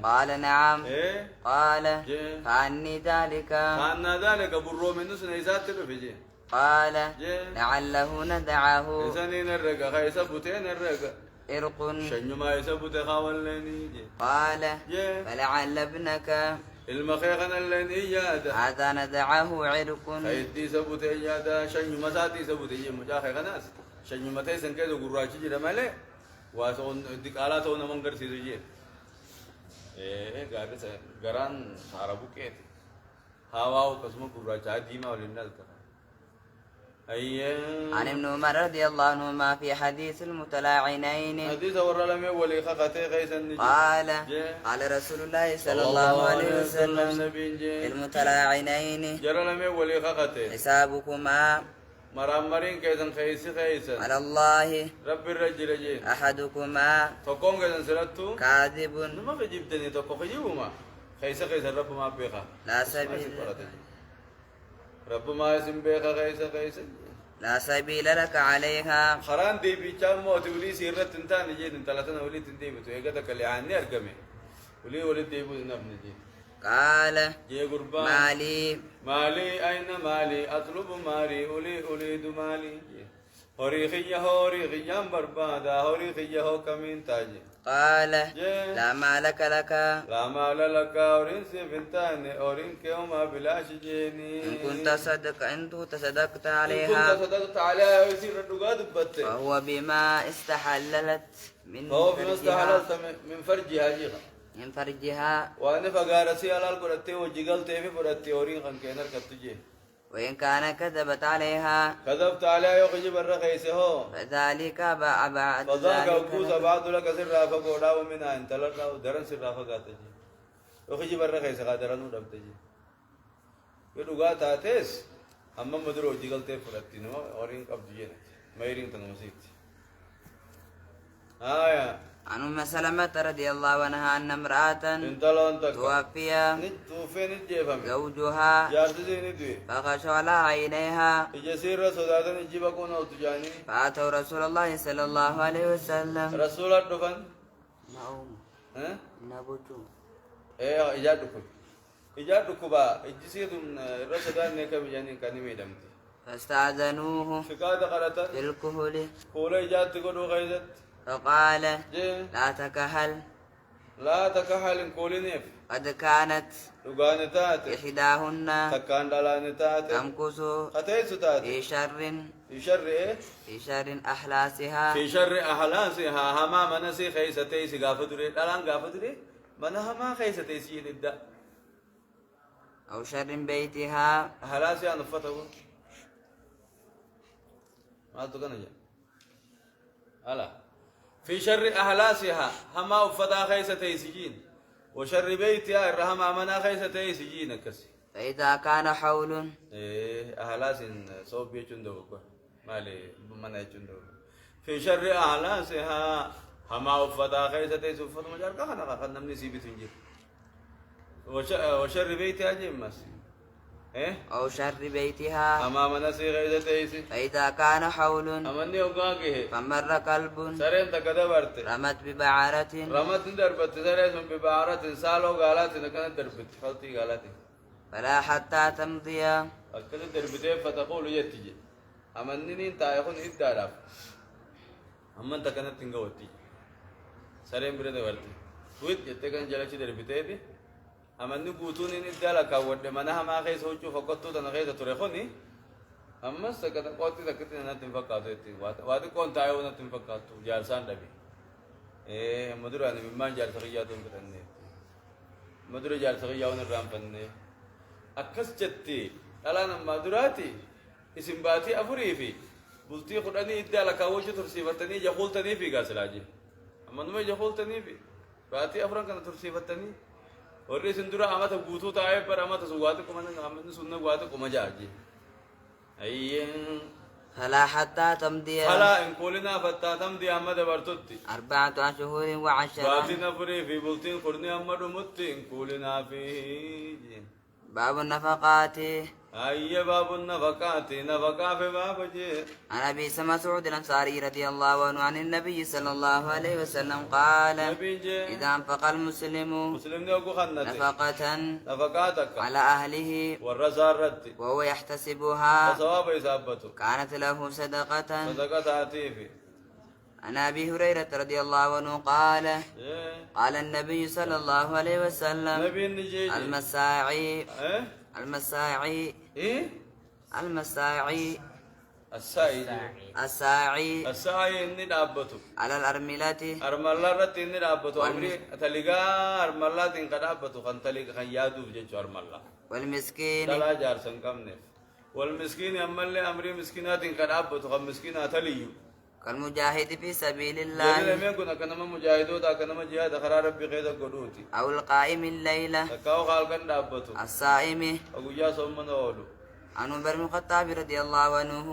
قال نعم قال كأني ذلك قال لعله ندعه إرق قال فلعل ابنك المخيخنا اللي يادا هذا ندعه عرق خيدي سبوت يادا شنو مساتي سبوت يجي مجاخي خناس شنو متى سنكيدو قراچي جرا ماله واسون دقالاتو نمنگر سيجي غارس غران عربو كيت هاواو قسمو قراچا ديما ولنال عن ابن عمر رضي الله عنهما في حديث المتلاعنين حديث ورا لم ولي خفتي غيث قال قال رسول الله صلى الله عليه وسلم المتلاعنين جرى لم ولي خفتي حسابكما مرامرين كيسن خيسي على الله رب الرجل جين أحدكما تقوم كيسن سلطو كاذب نما فجبتني تقو خيوما خيسي رب ما بيخا لا سبيل رب ما اسم بيخا خيسي لا سبيل لك عليها خران دي بيچام موت ولي سيرت انتان جين انتلتنا ولي تندي بتو يغدا كلياني ارغمي ولي دي بو نبني جي قال جي قربان مالي أين مالي أطلب مالي أريد مالي هوري خيام بربادا هوري خيه كمين تاجي قال جي. لا مال لك لا مال لك أورين سفنتاني أورين كيوما بلاش جيني إن كنت تصدقت إن عليها كنت صدقت عليها يصير الرقاد ببتة فهو بما استحللت من فهو بما فرجها استحللت من فرجها جيغا من فرجها وأنا فقارسي على القرأتي وجيغلتي في قرأتي أورين خان كينر كتجي وإن كان كذبت عليها كذبت عليها يوخي برا خيسه فذلك بعد فذاك ذلك وكوس بعد لك سر فقودا ومنا انت لنا ودرن سر فقاتجي يوخي برا خيسه قادرن ودبتجي يدوغا تاتس أما مدرو جيغلتي فرتي نو أورين قبضيين مايرين تنمسيت آية عن أم سلمة رضي الله عنها أن امرأة انتلون تك توفي نتوفين الجيفم زوجها جارتي ندوي فخشوا على عينيها يجسير رسولاتن الجيبا كون أو تجاني فأتوا رسول الله صلى الله عليه وسلم رسول الدفن نعم ها نبوتو إيه إيجاد دكوبا إجسير رسولان نكمل جاني كاني ميدمتي فاستأذنوه شكاية قرأت في الكهول كولا إيجاد تقولوا غيظت فقال جي لا تكهل لا تكحل كولينيف قد كانت لغانتات إحداهن تكان دلانتات تمكث خطيت تات في شر في شر إيه في شر أحلاسها في شر أحلاسها هما منسي خيستي سقافتري دلان قافتري منها ما خيستي سيدا أو شر بيتها أحلاسها نفته ما تقنجا ألا في شر أحلاسها هما أفتا خيستي سجين وشر بيتها الرحمة منا خيستي سجين كسي فإذا كان حول إيه أحلاس صوب يجندو مالي منا يجندو في شر أحلاسها هما أفتا خيستي سفت مجال كخنا نمني سيبي تنجي وشر بيتها جمس إيه أو شر بيتها أما منا سي خيستي سي فإذا كان حول أمني وقاقه فمر كلب سرين تكدبرت رمت ببعرة رمت دربت سرين ببعارة سالو قالت نكنا دربت فلتي قالت فلا حتى تمضي أكد دربتين فتقول يتجي أمنني انت يكون إدارف أما انت كانت تنقوتي سرين برد ورتي ويت يتكن جلسي دربتين أمني قوتوني ندالك أود منها ما خيس هوجو فقطو تنخيس تريخوني أما سكت قوتي تكتي نتن فقاتو يتي وادي كون تايو نتن فقاتو جالسان دبي إيه مدرو أنا ممان جالس خياتون كتني مدرو جالس خياون الرام فني أكس جتي ألا مدراتي اسم باتي أفريفي بلتي خدني إدالك أوجو ترسيفتني جخولتني في قاسلاجي أما نمي جخولتني في باتي أفران كان ترسيفتني ورّي سندرا أما تبغوتو تاعي پر أما تسوغاتكم أنا أما نسونا غواتكم أجاجي أيين فلا حتى تمضي فلا إن كلنا فتا تمضي أما دبرتوتي 4 أشهر و10 باتنا فري في بلتين خرني أما دمتي إن كلنا فيه باب النفقات أي باب النفقات نفقا في باب جي عن أبي مسعود الأنصاري رضي الله عنه عن النبي صلى الله عليه وسلم قال إذا أنفق المسلم مسلم نيوكو خنتي نفقة نفقاتك على أهله والرزار ردي وهو يحتسبها فصواب يثبته كانت له صدقة صدقة عتيفي عن أبي هريرة رضي الله عنه قال قال النبي صلى الله عليه وسلم نبي النجيجي المساعي المساعي إيه المساعي الساعي إني دابتو على الأرملة أرملا رت إني دابتو أمري تلقى أرملا تنقى دابتو خن تلقى خن يادو بجيش أرملا والمسكين تلا جارسن كم نف والمسكين أملي أمري مسكينات تنقى دابتو خن مسكينات تليو كالمجاهد في سبيل جميل الله ما كنا كنما مجاهدو تا كنما جهاد خرار ربي قيد قدوتي أو القائم الليلة تكاو خالقن دابتو الصائم أقول يا سومن أولو عن عمر بن الخطاب رضي الله عنه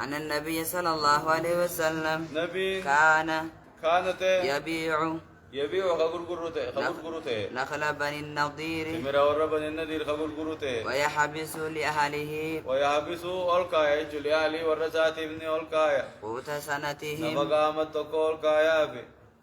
عن النبي صلى الله عليه وسلم نبي كانت يبيع خبر قروته نخل بني النضير تمرا وربن النذير خبر قروته ويحبس لأهله ويحبس أولكايا جليالي ورزات ابن أولكايا قوت سنتهم نفقامت تقول كايا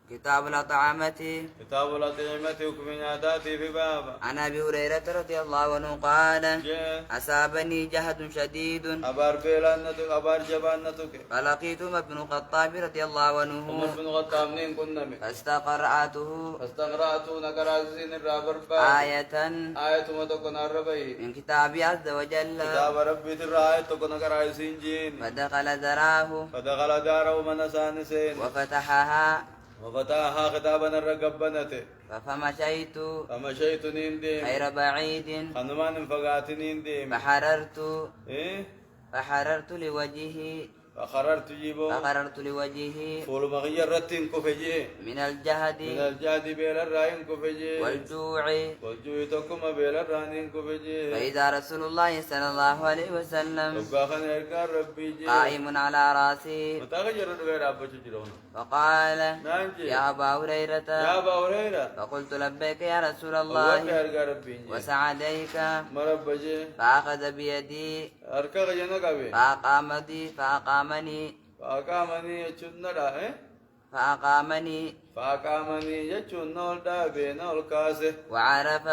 في كتاب الأطعمة. كتاب الأطعمة حكم عاداتي في بابا. عن أبي هريرة رضي الله عنه قال جاء أصابني جهد شديد أبار بيلانتك أبار جبانتك فلقيت عمر بن الخطاب رضي الله عنه عمر بن الخطاب نين كنا من فاستقرأته فاستقرأت نقرأزين الرابر آية آية ما تكون الربي من كتاب عز وجل كتاب ربي ترى تكون نقرأزين جين فدخل ذراه فدخل داره من سانسين وفتحها وفتحها خطابا الرقبنته فمشيت فمشيت نيندي غير بعيد خنمان فقات نيندي إيه فحررت لوجهه فقررت جيبو لوجهه فول مغير رتين كفجي من الجهد من الجاد بيل الراين كفجي والجوع والجوي تكما بيل الرانين كفجي فإذا رسول الله صلى الله عليه وسلم وقاخن إرقار ربي جي قائم على راسي متاغجر غير أبو جيرون فقال نانجي يا أبا هريرة يا أبا هريرة فقلت لبيك يا رسول الله الله إرقار ربي جي وسعديك مرب جي فأخذ بيدي أركا جنا كبي فأقامني فأقامني يجندا فأقامني يجنول دا بين الكاسه وعرف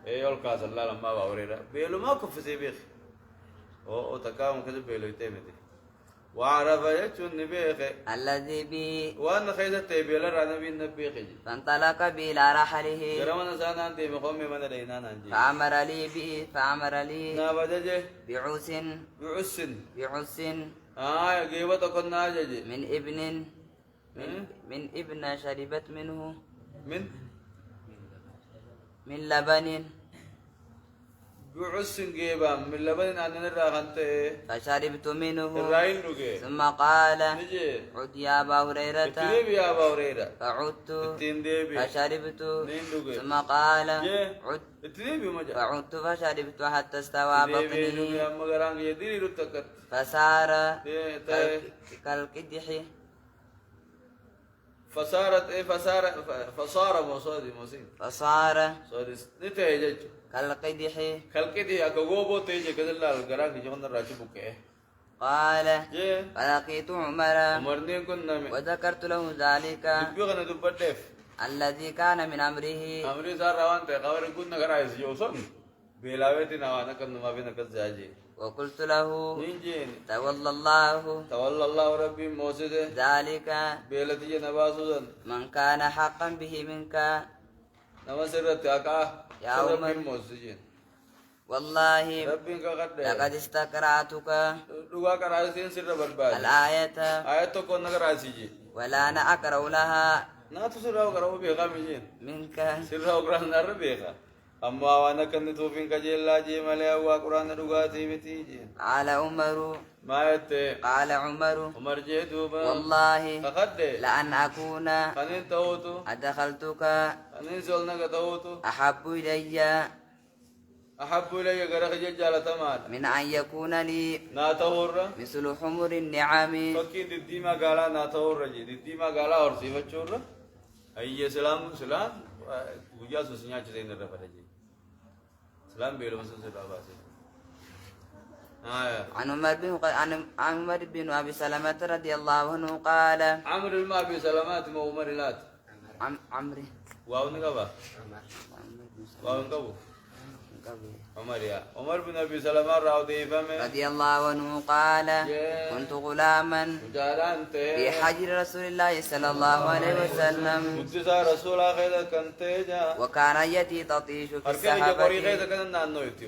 ايه الكاس الله لما باوريرا بيلو ما كفسي بيخ او تكاون كده بيلو يتمدي وعرف يجن بيخ الذي بي وانا خيزة تيبيلا رانا بين نبيخ فانطلق بي إلى رحله جرمنا سانا انتي مقومي من لينا ننجي فأمر لي نابجي بعوس بعس جيبة تكون ناجي من ابن شربت منه من لبن بعس جيبا من لبن أننا راغنتي فشربت منه الراين رجي ثم قال نجي عد يا أبا هريرة اتنبي يا أبا هريرة فعدت اتنبي فشربت نين رجي ثم قال عد اتنبي مجا فعدت فشربت حتى استوى بطني فصار كالقدح فصار مصادي مصين فصار صادي نتيجة كالقدح كالكدي أكوبو تيجي كذا لا الجران كي جمنا راجبوك قال فلقيت عمر كنا وذكرت له ذلك بيغنا دبدف الذي كان من أمره صار روان تقاور كنا كرايس يوصل بلاوتي نوانا كنا ما بينا كزاجي وقلت له نينجين تولى الله ربي موسد ذلك بيلتي نباسوزن من كان حقا به منك نمسرت أكا يا عمر موسجين والله ربي كقدر لقد استقرأتك دوغا كراسين سر برباد الآية آية كون كراسيجي ولا أنا أقرأ لها سراو كراو بيغا ميجين منك سراو قران نار بيغا أما وانا كنت توفين كجيلا جي مالي أوا قران دوغاتي بتيجي قال عمر ما يتي قال عمر جيتوبا والله كقدر لأن أكون خنين توتو أدخلتك خنين سولنا كتوتو أحب إلي غرق جالة تمال من أن يكون لي ناتهور مثل حمر النعم فكين ديما قالا ناتهور جي ديما قالا اور سيفچور أي سلام وجا سوسنيا چرين رفا جي سلام بيلو مسل سلام عن عمر بن أبي سلمة رضي الله عنه قال عمرو بن أبي سلمة عمر لات عمري واو نكبا واو نكبو عمر بن أبي سلمة رضي الله عنه قال كنت غلاما في حجر رسول الله صلى الله عليه وسلم وكان يدي تطيش في السحابة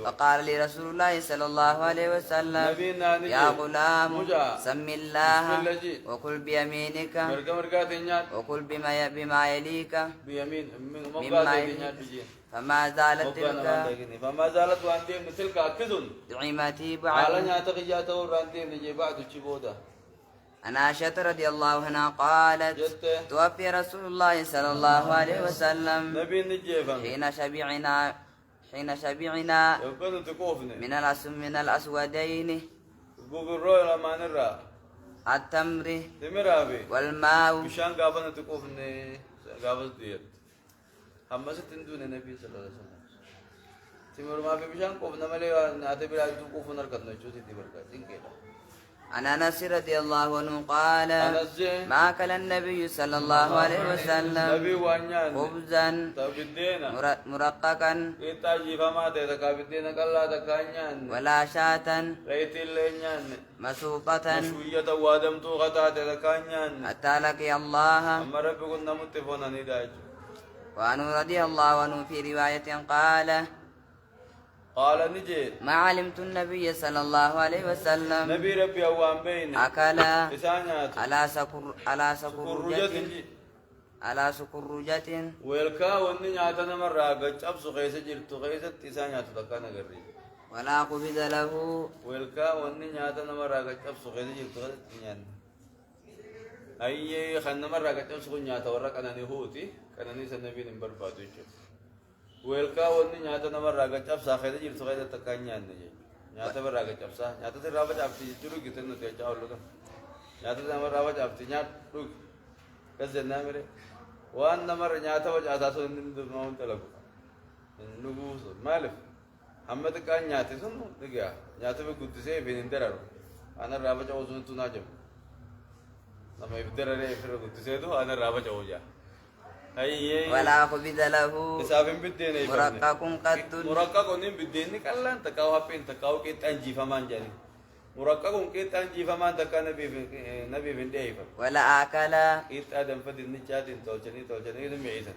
فقال لي رسول الله صلى الله عليه وسلم يا غلام سم الله وكل بيمينك وكل بما يليك فما زالت تلك أكدن نعمتي على بعد نعتقياته ورانتين نجي بعد تشبودا عن عائشة رضي الله عنها قالت توفي رسول الله صلى الله عليه وسلم نبي نجيفا حين شبعنا من الأسودين بقروا لما نرى التمر تمرابي والماء بشان قابلنا تقوفني قابل ديت أما ستندون النبي صلى الله عليه وسلم تمر ما في بشان قوفنا ملي ناتي بلا تقوفنا الكتنا شو تدي بركة إنكلا عن انس رضي الله عنه قال ما اكل النبي صلى الله عليه وسلم خبزا مرققا ولا شاة مسوقة حتى لقي الله. وعنه رضي الله عنه في رواية قال نجي ما علمت النبي صلى الله عليه وسلم نبي ربي أوان بين أكل على سكرجة ويلكا وني نياتنا مرة قد أبسو غيسة جلتو غيسة إسانيات تكانا قريب ولا قبض له ويلكا وني نياتنا مرة قد أبسو غيسة جلتو غيسة إسانيات أي خلنا مرة قد أبسو نياتا ورق أنا نهوتي كان نيسا النبي نمبر باتو يشوف ويلكا وني نياتنا مرة قد أبسو غيسة جلتو غيسة تكانيان نياتا مرة قد أبسو نياتا ترابط أبتي جلو كتن نتيجة أولوكا نياتا ترابط أبتي نيات روك كذا نامري وأنا مرة نياتا وجه أساسا نمون تلقو نقول مالف حمد كان نياتي سنو نجيا نياتا بقدسي بين درارو أنا رابع أوزون تناجم لما يبدر عليه في القدسي دو أنا رابع أوجا هاي ولا قبض له إسافين بدين مرقق قد مرقق ونين بدين كلان تكاو هابين تكاو كيت أنجي فمان جاني مرقق كيت أنجي فمان تكا نبي بن ديفا ولا أكل كيت آدم فدين نجاتين توجني إذا معيسا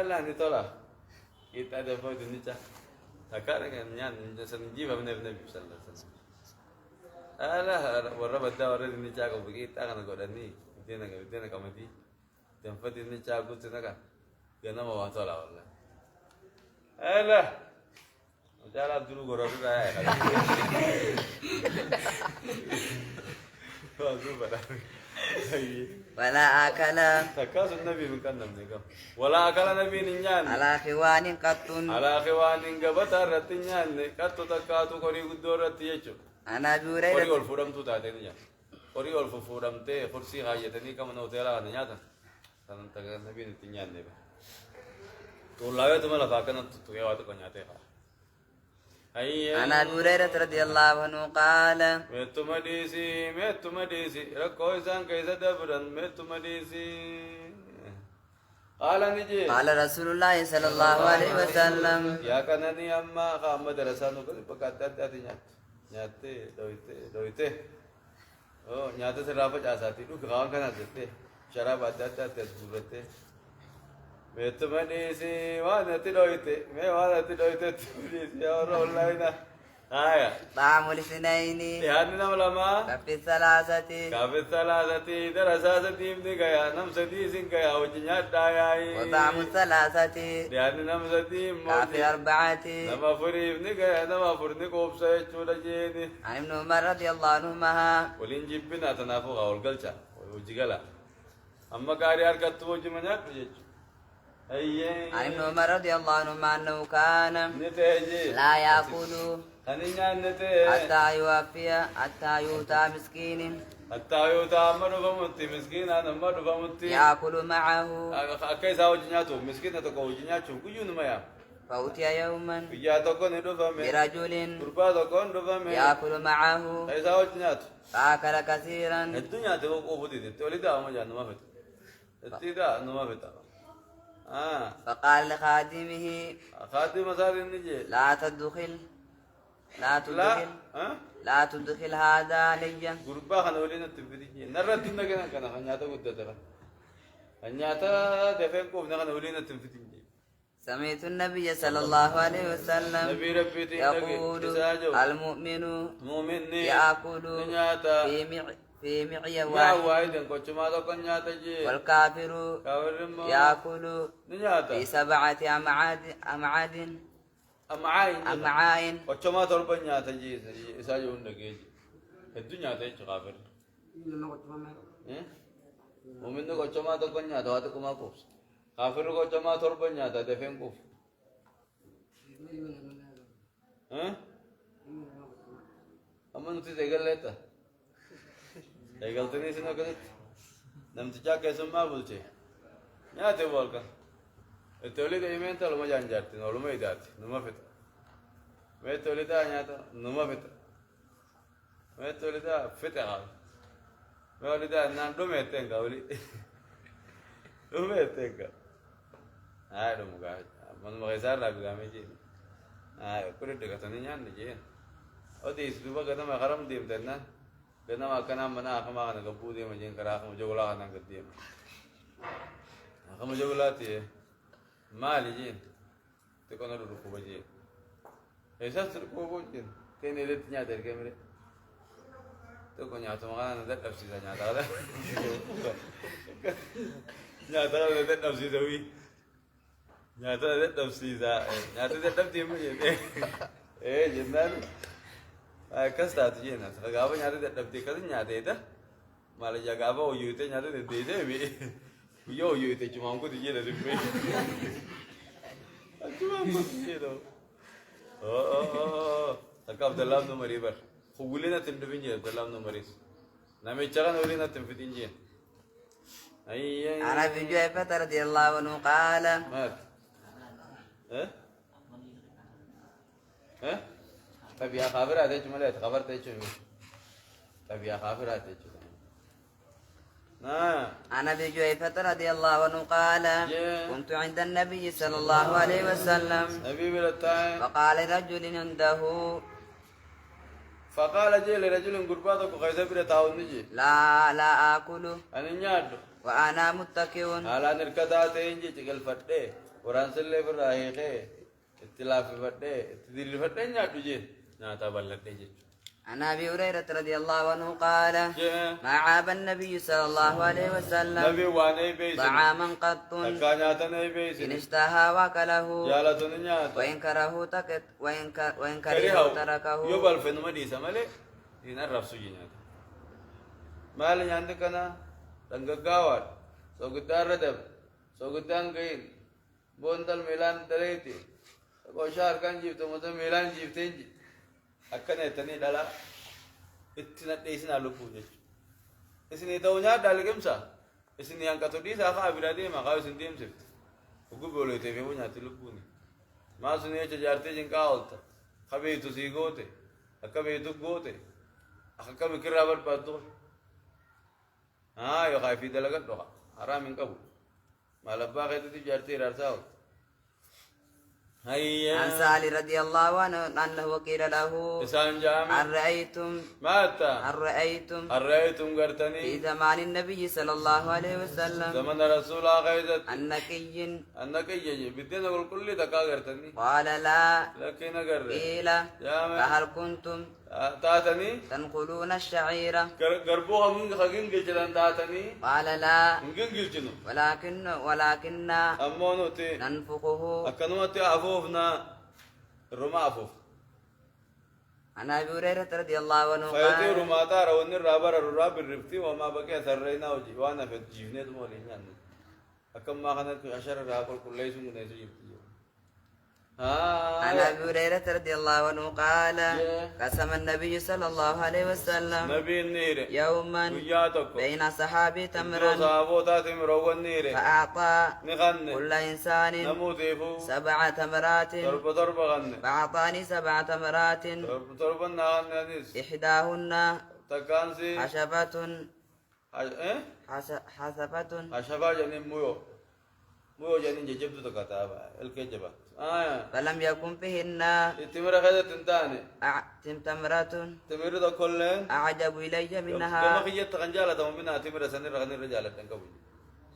لا نتولا كيت آدم فدين نجات تكا نيان سنجي فمن النبي صلى الله عليه وسلم لا ورب الدار نجاك وبقيت أنا قدرني بدينا كمدي تنفذ نجاك قلت نكا كنا ما وصلا والله لا جال عبد الله قرر رأي ولا أكل تكاس النبي من كنا منكم ولا أكل النبي نيان على خوان قط قبت رتنيان قط تكاتو كوري قدور رتيجو أنا جوري Ori ol furam tu tadi ni ya. Ori ol furam te kursi kaya tadi kamu nak hotel ada nyata. Tangan tangan nabi ni tinyan ni. Tu laga tu malah fakan tu ya waktu kau nyata. Ayy. أنا هريرة رضي الله عنه قال metu madisi. Rakoi sang kaisa dabran metu madisi. قال نجي قال رسول الله صلى الله عليه وسلم يا كنني أما خامد رسانو كل بكاتات تadi nyata. Nyate, doite. Oh, nyate serapa jasa itu gawan kan ada teh. Cara baca cat burate. Betul mana sih? Wah nanti doite. Me wah nanti doite tulis ya orang lain na. Aya. طعام الاثنين Lihat ni nama lama. كفي الثلاثة Kabit salah sati, terasa sati ini gaya, nam sati sing gaya, ujinya dayai. وطعام الثلاثة Lihat ni nama sati. كفي أربعة. Nama furi ini gaya, nama furi ini kop saya cura jadi. عن ابن عمر رضي الله عنهما Ulin jippin atau nafu gaul galcha, uji gala. Amma karya harkat tu uji mana tuh? Ayye. عن ابن عمر رضي الله عنهما أنه كان Nete aje. لا يأكل Aninya nete. حتى يوفي حتى يؤتى مسكين Hatta yo ta amadu bamuti miskin ana amadu bamuti. يأكل معه Akai sa ujinya tu miskin atau kau ujinya tu kujun maya. فأتي يوما Kuya to kon itu fame. برجل Kurba to kon do fame. يأكل معه Kai sa ujinya tu. فأكل كثيرا Itunya tu kau budi tu. Toli dah amu jangan nama betul. Tidak nama betul. فقال لخادمه Khati masal ini je. لا تدخل هذا علي Gurba kan ulin itu beri. Narra tinda kena kena hanya tu gudda tera. Hanya tu defeng ko nak ulin itu beri. سمعت النبي صلى الله عليه وسلم Nabi Rabbi يقول المؤمن Mumin ni. يأكل Nyata. في معية Ya واحد wahid ko cuma tu kan nyata je. والكافر Kawin mo. يأكل Nyata. في 7 أمعاء Ko cuma tu pun nyata je. Isa je unda ke je. Itu nyata je kafir. Mumin tu ko cuma tu kan nyata. Waktu kumakuf. Kafir ko cuma tu pun nyata. Defeng kuf. Aman tu segal leta. Segal tu ni sino kan. Nam tu cak kesem ma bolche. Nyate bol kan. Etoli de imenta lo ma janjati. No lo ma idati. No ma feta. Me etoli da nyata. No ma feta. ما تولدا فتح ما ولدا نان دوميتين قولي دوميتين هاي دم قاعد من مغيسار لا بقامي جين هاي كل دكتور نيان نجين أودي سبوا كذا ما خرم ديم تنا كنا ما كنا منا أخما كنا كبودي مجين كرا أخما جولا كنا كديم أخما جولا تيه ما لجين تكون الركوب بجين إيش الركوب بجين تاني لت نيا تركي مري تكون نيا تماما ندت أفسي نيا تغلا نيا تغلا ندت أفسي دوي نيا تغلا ندت أفسي نيا تغلا ندت أفسي مجين إيه جنان كسر تجينا سكابا نيا تغلا ندت أفسي كذا نيا تيدا malah jaga apa uyutnya nyata dede bi yo uyutnya cuma aku tijih dari bi cuma aku tijih tu takab dalam nomor ibar khulina tindubinje dalam nomor is nama cakan ulina timfitinje عن ابي جعفر رضي الله عنه قال طب يا خبر هذا cuma lihat kabar teh cuma tapi ya kafir hati cuma عن ابي جعفر رضي الله عنه قال كنت عند النبي صلى الله عليه وسلم فقال رجل عنده فقال جل رجل غرباتك كيف بتاون نجي لا اكل انا نياد وانا متكئ على نركضات انجي تقل فدي ورانسل فراهيخه اختلاف فدي تدير فدي نياد جي ناتا بلد جي عن ابي هريره رضي الله عنه قال ما عاب النبي صلى الله عليه وسلم طعاما قط ان اشتهى واكله وان كرهه تركه يبال في نمدي سمالي هنا رفسو جينات مال عندك انا تنغغاوات سوغتار ردب سوغتان غين بوندل ميلان تريتي وشار كان جيبتو مت ميلان جيبتين أكنه تاني دالا إتنا إسنا لبوجي إسني تونيا دالكم سا إسني yang katodi sa ka abirade ma ka sindim sif ugu bolo te vemu nya tilubuni ma suni che jarte jin ka alta khabe tu sigote akabe tu gote akabe kirabar padu yo khaifi dalagat do haram in kabu malabba khaitu jarte rarsao عن سالي رضي الله عنه أنه قيل له أرأيتم قرتني في زمان النبي صلى الله عليه وسلم زمن رسول الله النكي بدنا نقول كل دكا قرتني قال لا لكن قرر قيل فهل كنتم تاتني تنقلون الشعيرة قربوها من خاقين قلتلان تاتني قال لا ولكن أمونوتي ننفقه أكنوتي أفوفنا رما أفوف عن أبي هريرة رضي الله عنه فيتي رما تارا وني رابر الراب الرفتي وما بقي سرينا وجيوانا في الجيفنة مولين أكم ما كانت عشر رابر كل ليس من نيسو جبتي عن ابي هريره رضي الله عنه قال قسم النبي صلى الله عليه وسلم يوما بين صحابي تمرا فاعطى كل انسان 7 تمرات فاعطاني 7 تمرات احداهن حشفة جنين مو جنين جبت تكتابا الكجبا فلم يكن فيهن تمر هذا تنتاني تمرة كلن أعجب إلي منها كما خيّت تغنجالة ومنها تمر سنير غني رجالة تنكبي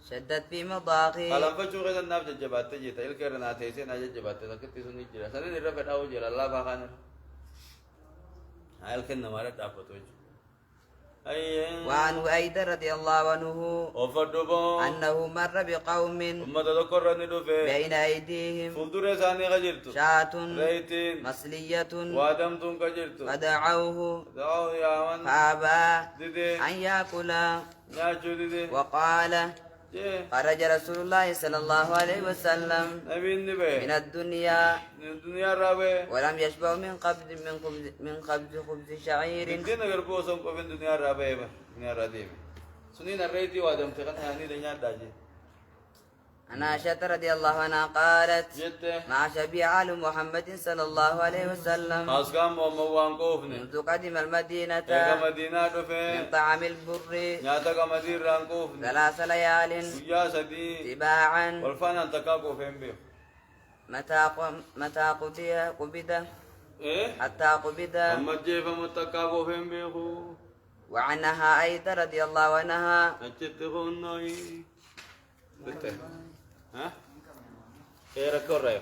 شدت في مضاقي قالم فشو غير الناف جبات تجي تيل كيرنا تيسين أجي جبات تكتي سني جرا سنير رفع أو جرا الله بخانر هاي الكن نمارة تابتوج وعنه أيضا رضي الله عنه أنه مر بقوم بين أيديهم شاة مصلية فدعوه فأبى أن يأكل وقال خرج رسول الله صلى الله عليه وسلم من الدنيا ولم يشبع من قبض خبز شعير سنين الريتي وادم تكن هاني دنيا داجي عن عائشة رضي الله عنها قالت جت ما شبع آل محمد صلى الله عليه وسلم أسكام وموان كوفني منذ قدم المدينة إيجا مدينة من دفين طعام البر نياتا مدينة ران كوفني 3 ليال ويا سدي تباعا والفان تكا كوفين بيو متى قبض إيه حتى قبض أما جيفا متكا كوفين بيو وعنها أيضا رضي الله عنها أجت خونوي ها خيرك الرئيس